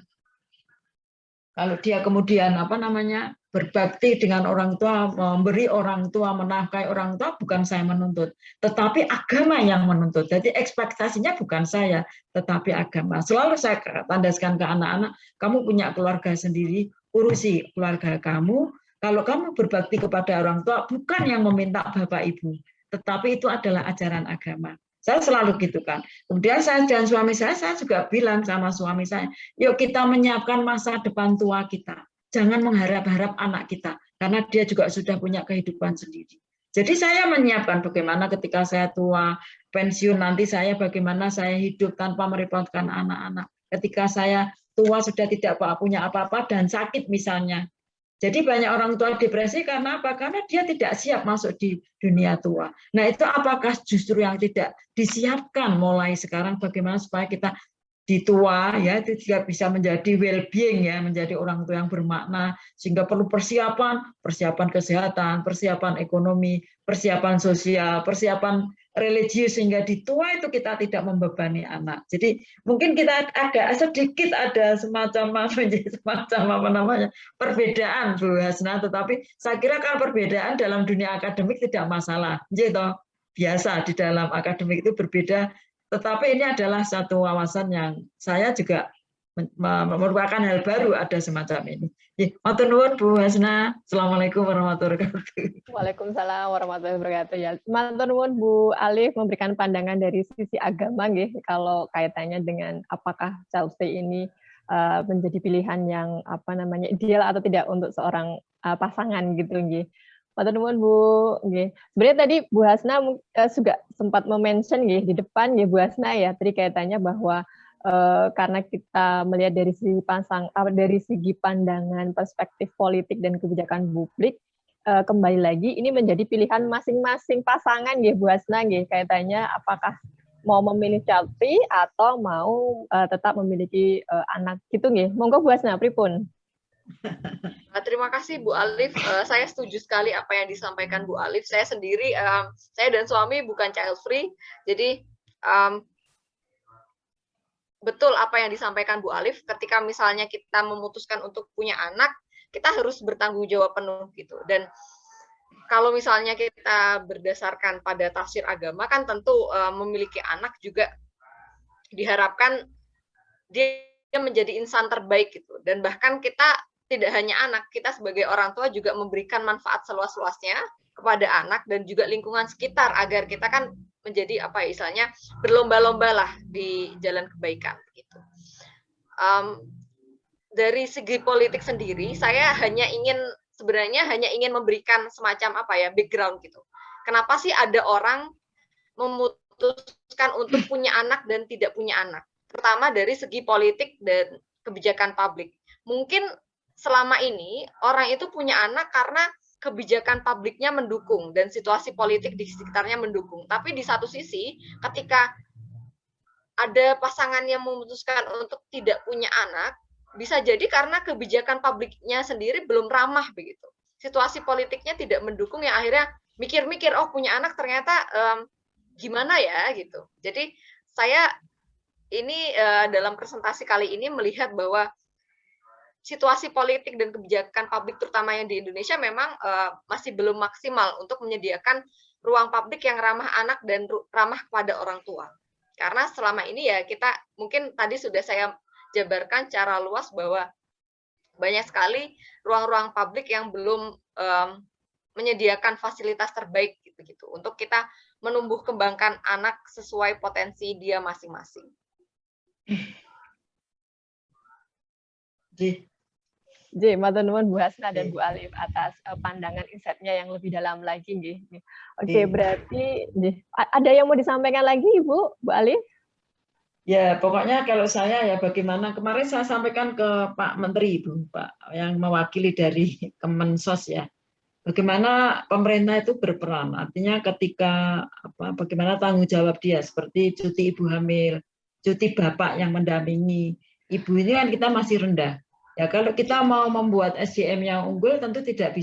berbakti dengan orang tua, memberi orang tua, menafkahi orang tua, bukan saya menuntut, tetapi agama yang menuntut. Jadi ekspektasinya bukan saya, tetapi agama. Selalu saya tandaskan ke anak-anak, kamu punya keluarga sendiri, urusi keluarga kamu. Kalau kamu berbakti kepada orang tua, bukan yang meminta bapak ibu, tetapi itu adalah ajaran agama. Saya selalu gitu kan. Kemudian saya dan suami saya juga bilang sama suami saya, yuk kita menyiapkan masa depan tua kita. Jangan mengharap-harap anak kita, karena dia juga sudah punya kehidupan sendiri. Jadi saya menyiapkan bagaimana ketika saya tua, pensiun nanti saya bagaimana saya hidup tanpa merepotkan anak-anak. Ketika saya tua sudah tidak punya apa-apa dan sakit misalnya. Jadi banyak orang tua depresi karena apa? Karena dia tidak siap masuk di dunia tua. Nah itu apakah justru yang tidak disiapkan mulai sekarang bagaimana supaya kita di tua ya itu juga bisa menjadi well-being ya, menjadi orang tua yang bermakna, sehingga perlu persiapan kesehatan, persiapan ekonomi, persiapan sosial, persiapan religius, sehingga di tua itu kita tidak membebani anak. Jadi mungkin kita agak sedikit ada semacam perbedaan Bu Hasna, tetapi saya kira kalau perbedaan dalam dunia akademik tidak masalah. Gitu. Biasa di dalam akademik itu berbeda, tetapi ini adalah satu wawasan yang saya juga merupakan hal baru ada semacam ini. Matur nuwun Bu Hasna. Assalamualaikum warahmatullahi wabarakatuh. Waalaikumsalam warahmatullahi wabarakatuh. Ya, matur nuwun Bu Alif memberikan pandangan dari sisi agama nggih, kalau kaitannya dengan apakah child free ini menjadi pilihan yang ideal atau tidak untuk seorang pasangan gitu nggih. Matur nuwun Bu nggih. Sebenarnya tadi Bu Hasna juga sempat mention nggih di depan nggih Bu Hasna ya, tadi kaitannya bahwa karena kita melihat dari segi pandangan perspektif politik dan kebijakan publik, kembali lagi ini menjadi pilihan masing-masing pasangan ya Bu Hasna nggih, kaitannya apakah mau memilih child free atau mau tetap memiliki anak gitu nggih. Monggo Bu Hasna pripun? Terima kasih Bu Alif. Saya setuju sekali apa yang disampaikan Bu Alif. Saya sendiri, saya dan suami bukan child free, jadi betul apa yang disampaikan Bu Alif, ketika misalnya kita memutuskan untuk punya anak, kita harus bertanggung jawab penuh gitu. Dan kalau misalnya kita berdasarkan pada tafsir agama, kan tentu memiliki anak juga diharapkan dia menjadi insan terbaik gitu. Dan bahkan kita tidak hanya anak, kita sebagai orang tua juga memberikan manfaat seluas-luasnya kepada anak dan juga lingkungan sekitar, agar kita kan menjadi istilahnya berlomba-lomba lah di jalan kebaikan gitu. Dari segi politik sendiri, saya sebenarnya hanya ingin memberikan semacam background gitu. Kenapa sih ada orang memutuskan untuk punya anak dan tidak punya anak? Pertama dari segi politik dan kebijakan publik. Mungkin selama ini orang itu punya anak karena kebijakan publiknya mendukung dan situasi politik di sekitarnya mendukung. Tapi di satu sisi, ketika ada pasangan yang memutuskan untuk tidak punya anak, bisa jadi karena kebijakan publiknya sendiri belum ramah begitu. Situasi politiknya tidak mendukung, yang akhirnya mikir-mikir, oh punya anak ternyata gimana ya gitu. Jadi saya ini dalam presentasi kali ini melihat bahwa situasi politik dan kebijakan publik terutama yang di Indonesia memang masih belum maksimal untuk menyediakan ruang publik yang ramah anak dan ramah kepada orang tua. Karena selama ini ya kita mungkin tadi sudah saya jabarkan secara luas bahwa banyak sekali ruang-ruang publik yang belum menyediakan fasilitas terbaik gitu untuk kita menumbuh kembangkan anak sesuai potensi dia masing-masing. Matur nuwun Bu Hasna dan Bu Alif atas pandangan insight-nya yang lebih dalam lagi nggih. Oke, berarti ada yang mau disampaikan lagi Bu Alif? Ya, pokoknya kalau saya ya bagaimana kemarin saya sampaikan ke Pak Menteri Bu, Pak yang mewakili dari Kemensos ya. Bagaimana pemerintah itu berperan, artinya ketika bagaimana tanggung jawab dia seperti cuti ibu hamil, cuti bapak yang mendampingi ibu, ini kan kita masih rendah. Ya, kalau kita mau membuat SDM yang unggul tentu tidak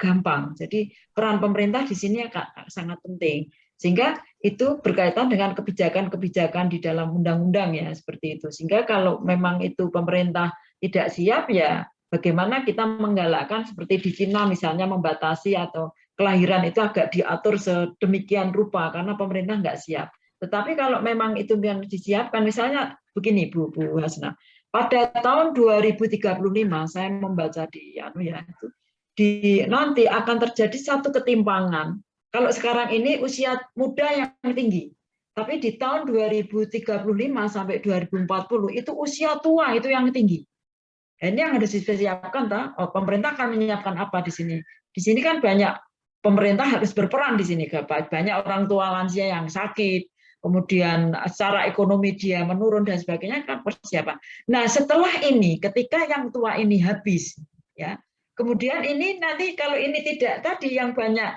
gampang. Jadi peran pemerintah di sini sangat penting. Sehingga itu berkaitan dengan kebijakan-kebijakan di dalam undang-undang ya seperti itu. Sehingga kalau memang itu pemerintah tidak siap ya bagaimana kita menggalakkan seperti di Cina misalnya membatasi atau kelahiran itu agak diatur sedemikian rupa karena pemerintah nggak siap. Tetapi kalau memang itu yang disiapkan misalnya begini Bu Hasna. Pada tahun 2035 saya membaca nanti akan terjadi satu ketimpangan. Kalau sekarang ini usia muda yang tinggi, Tapi di tahun 2035 sampai 2040 itu usia tua itu yang tinggi. Ini yang harus disiapkan, pemerintah akan menyiapkan apa di sini? Di sini kan banyak pemerintah harus berperan di sini, banyak orang tua lansia yang sakit, kemudian secara ekonomi dia menurun dan sebagainya kan persiapan. Nah setelah ini, ketika yang tua ini habis, ya, kemudian ini nanti kalau ini tidak tadi yang banyak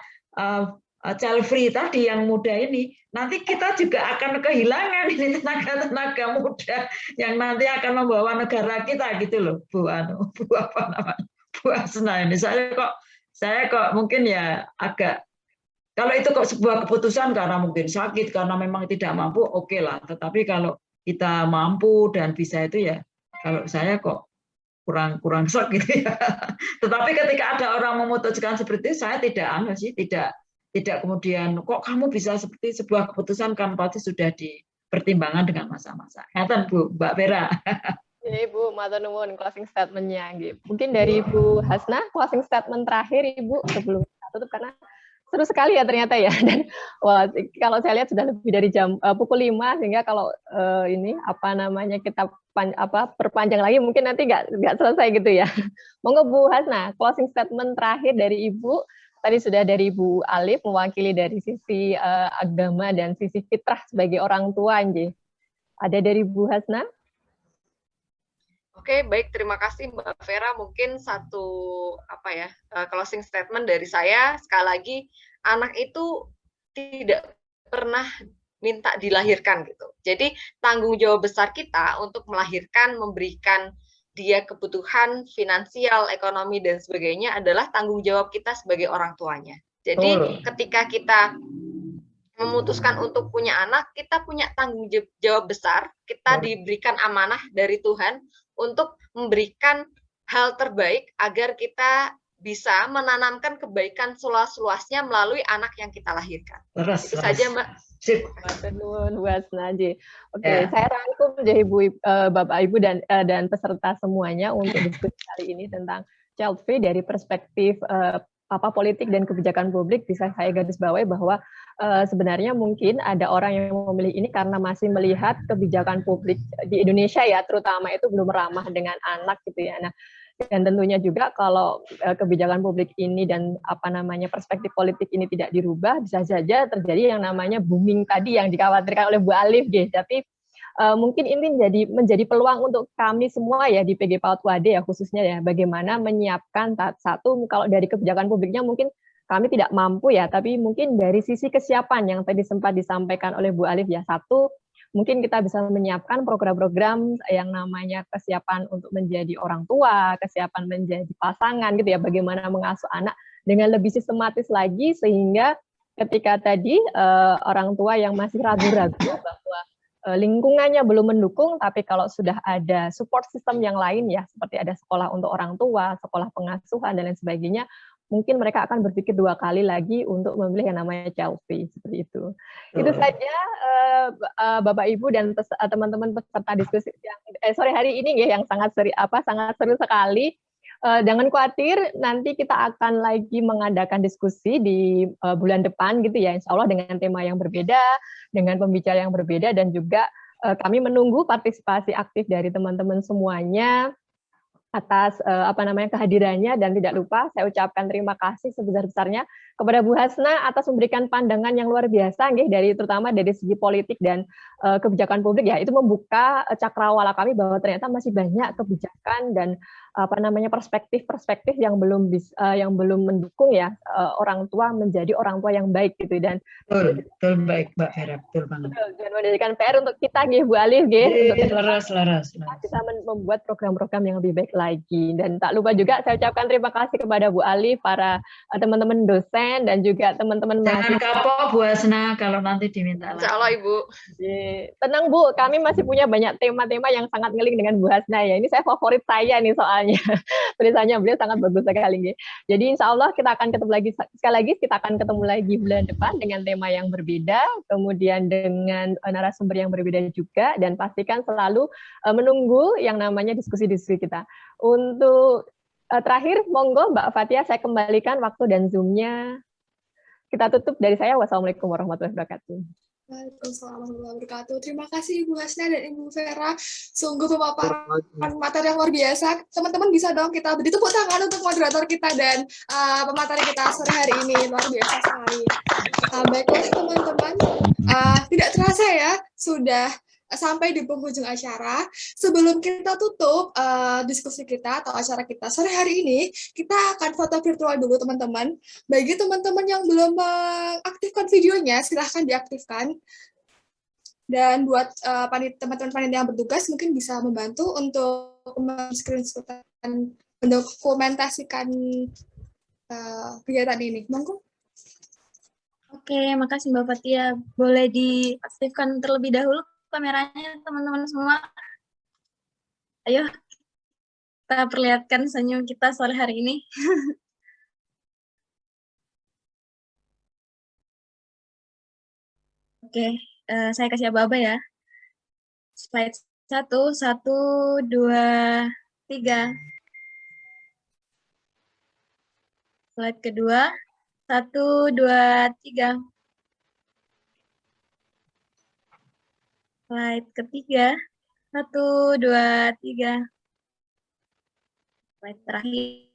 child free tadi yang muda ini, nanti kita juga akan kehilangan ini tenaga-tenaga muda yang nanti akan membawa negara kita gitu loh, Bu apa namanya, Bu Hasna ini. Saya kok mungkin ya agak, kalau itu kok sebuah keputusan karena mungkin sakit, karena memang tidak mampu, oke lah. Tetapi kalau kita mampu dan bisa itu ya, kalau saya kok kurang sok gitu ya. Tetapi ketika ada orang memutuskan seperti itu, saya tidak kemudian kok kamu bisa seperti sebuah keputusan kan pasti sudah dipertimbangkan dengan masa-masa. Ngeten Bu, Mbak Vera. Ibu, matur nuwun closing statement-nya. Mungkin dari Ibu Hasna, closing statement terakhir Ibu sebelum kita tutup, karena seru sekali ya ternyata ya. Dan wah, kalau saya lihat sudah lebih dari jam pukul 5, sehingga kalau ini apa namanya kita perpanjang lagi mungkin nanti nggak selesai gitu ya. Monggo Bu Hasna, closing statement terakhir dari Ibu. Tadi sudah dari Bu Alif mewakili dari sisi agama dan sisi fitrah sebagai orang tua, nggih. Ada dari Bu Hasna? Oke, baik, terima kasih Mbak Vera. Mungkin satu closing statement dari saya, sekali lagi, anak itu tidak pernah minta dilahirkan gitu. Jadi tanggung jawab besar kita untuk melahirkan, memberikan dia kebutuhan finansial, ekonomi, dan sebagainya adalah tanggung jawab kita sebagai orang tuanya. Jadi ketika kita memutuskan untuk punya anak, kita punya tanggung jawab besar, kita diberikan amanah dari Tuhan untuk memberikan hal terbaik agar kita bisa menanamkan kebaikan seluas-luasnya melalui anak yang kita lahirkan. Itu saja Mbak. Oke, saya rangkum jadi Bapak Ibu dan peserta semuanya untuk diskusi kali ini tentang child free dari perspektif politik dan kebijakan publik. Bisa saya garis bawahi bahwa sebenarnya mungkin ada orang yang memilih ini karena masih melihat kebijakan publik di Indonesia ya, terutama itu belum ramah dengan anak gitu ya. Nah, dan tentunya juga kalau kebijakan publik ini dan perspektif politik ini tidak dirubah, bisa saja terjadi yang namanya booming tadi yang dikhawatirkan oleh Bu Alif, gitu. Tapi mungkin ini menjadi peluang untuk kami semua ya di PG PAUD Wade ya khususnya ya, bagaimana menyiapkan satu, kalau dari kebijakan publiknya mungkin kami tidak mampu ya, tapi mungkin dari sisi kesiapan yang tadi sempat disampaikan oleh Bu Alif ya, satu, mungkin kita bisa menyiapkan program-program yang namanya kesiapan untuk menjadi orang tua, kesiapan menjadi pasangan gitu ya, bagaimana mengasuh anak dengan lebih sistematis lagi, sehingga ketika tadi orang tua yang masih ragu-ragu bahwa lingkungannya belum mendukung, tapi kalau sudah ada support system yang lain ya, seperti ada sekolah untuk orang tua, sekolah pengasuhan, dan lain sebagainya, mungkin mereka akan berpikir 2 kali lagi untuk memilih yang namanya child free, seperti itu. Itu saja Bapak Ibu dan teman-teman peserta diskusi yang sore hari ini ya, yang sangat seru sekali. Jangan khawatir, nanti kita akan lagi mengadakan diskusi di bulan depan gitu ya, insya Allah dengan tema yang berbeda, dengan pembicara yang berbeda, dan juga kami menunggu partisipasi aktif dari teman-teman semuanya atas kehadirannya. Dan tidak lupa saya ucapkan terima kasih sebesar-besarnya kepada Bu Hasna atas memberikan pandangan yang luar biasa terutama dari segi politik dan kebijakan publik ya, itu membuka cakrawala kami bahwa ternyata masih banyak kebijakan dan perspektif yang belum mendukung ya orang tua menjadi orang tua yang baik gitu. Dan betul baik Mbak Vera, betul banget. Dan menjadikan PR untuk kita Bu Alif untuk laras. kita membuat program-program yang lebih baik lagi. Dan tak lupa juga saya ucapkan terima kasih kepada Bu Alif, para teman-teman dosen, dan juga teman-teman mahasiswa. Jangan kapok Bu Hasna kalau nanti diminta. Insya Allah Ibu. Tenang Bu, kami masih punya banyak tema-tema yang sangat ngeling dengan Bu Hasna ya. Ini saya favorit saya nih soalnya. Tulisannya beliau sangat bagus sekali. Jadi insya Allah kita akan ketemu lagi, sekali lagi kita akan ketemu lagi bulan depan dengan tema yang berbeda, kemudian dengan narasumber yang berbeda juga, dan pastikan selalu menunggu yang namanya diskusi-diskusi kita. Untuk terakhir, monggo Mbak Fatia, saya kembalikan waktu dan Zoom-nya. Kita tutup dari saya. Wassalamualaikum warahmatullahi wabarakatuh. Waalaikumsalam warahmatullahi wabarakatuh. Terima kasih Ibu Hasna dan Ibu Vera. Sungguh pemaparan materi yang luar biasa. Teman-teman bisa dong kita beri tepuk tangan untuk moderator kita dan pemateri kita sore hari ini. Luar biasa sekali. Baiklah teman-teman, tidak terasa ya, sudah sampai di penghujung acara. Sebelum kita tutup diskusi kita atau acara kita sore hari ini, kita akan foto virtual dulu teman-teman. Bagi teman-teman yang belum mengaktifkan videonya, silahkan diaktifkan. Dan buat teman-teman panitia yang bertugas mungkin bisa membantu untuk men-screenshot dan mendokumentasikan kegiatan ini. Monggo. Oke, makasih Mbak Fatia. Boleh diaktifkan terlebih dahulu kameranya teman-teman semua. Ayo, kita perlihatkan senyum kita sore hari ini. Oke, saya kasih aba-aba ya. Slide 1, 1, 2, 3. Slide kedua, 1, 2, 3. Slide ketiga, 1, 2, 3. Slide terakhir,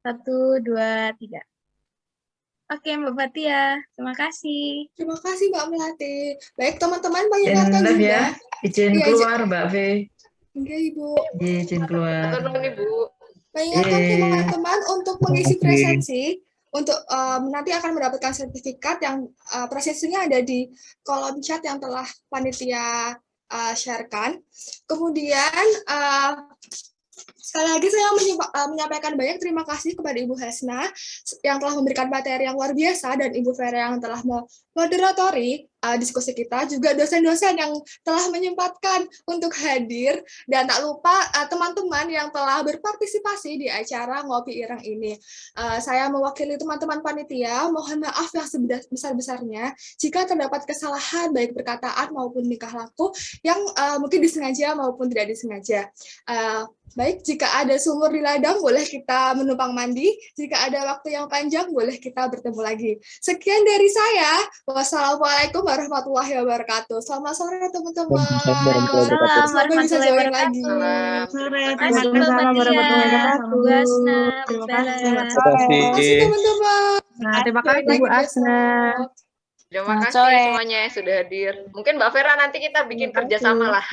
1, 2, 3. Oke, Mbak Fatia, terima kasih. Terima kasih Mbak Melati. Baik teman-teman, mengingatkan Izin juga. ya, izin Iya, keluar Mbak V. Enggak Ibu. Izin keluar. Ibu. Mengingatkan teman-teman untuk mengisi presensi, untuk nanti akan mendapatkan sertifikat yang presensinya ada di kolom chat yang telah panitia sharekan. Kemudian sekali lagi saya menyampaikan banyak terima kasih kepada Ibu Hasna yang telah memberikan materi yang luar biasa dan Ibu Vera yang telah moderatori diskusi kita, juga dosen-dosen yang telah menyempatkan untuk hadir, dan tak lupa teman-teman yang telah berpartisipasi di acara Ngopi Ireng ini. Saya mewakili teman-teman panitia, mohon maaf yang sebesar-besarnya jika terdapat kesalahan baik perkataan maupun tingkah laku yang mungkin disengaja maupun tidak disengaja. Baik, jika ada sumur di ladang, boleh kita menumpang mandi. Jika ada waktu yang panjang, boleh kita bertemu lagi. Sekian dari saya. Wassalamualaikum warahmatullahi wabarakatuh. Selamat sore, teman-teman. Sampai bisa join lagi. Terima kasih Mbak Fatia, Bu Hasna, Bu Vera. Terima kasih, teman-teman. Terima kasih Bu Hasna. Terima kasih semuanya yang sudah hadir. Mungkin Mbak Vera nanti kita bikin kerjasama lah.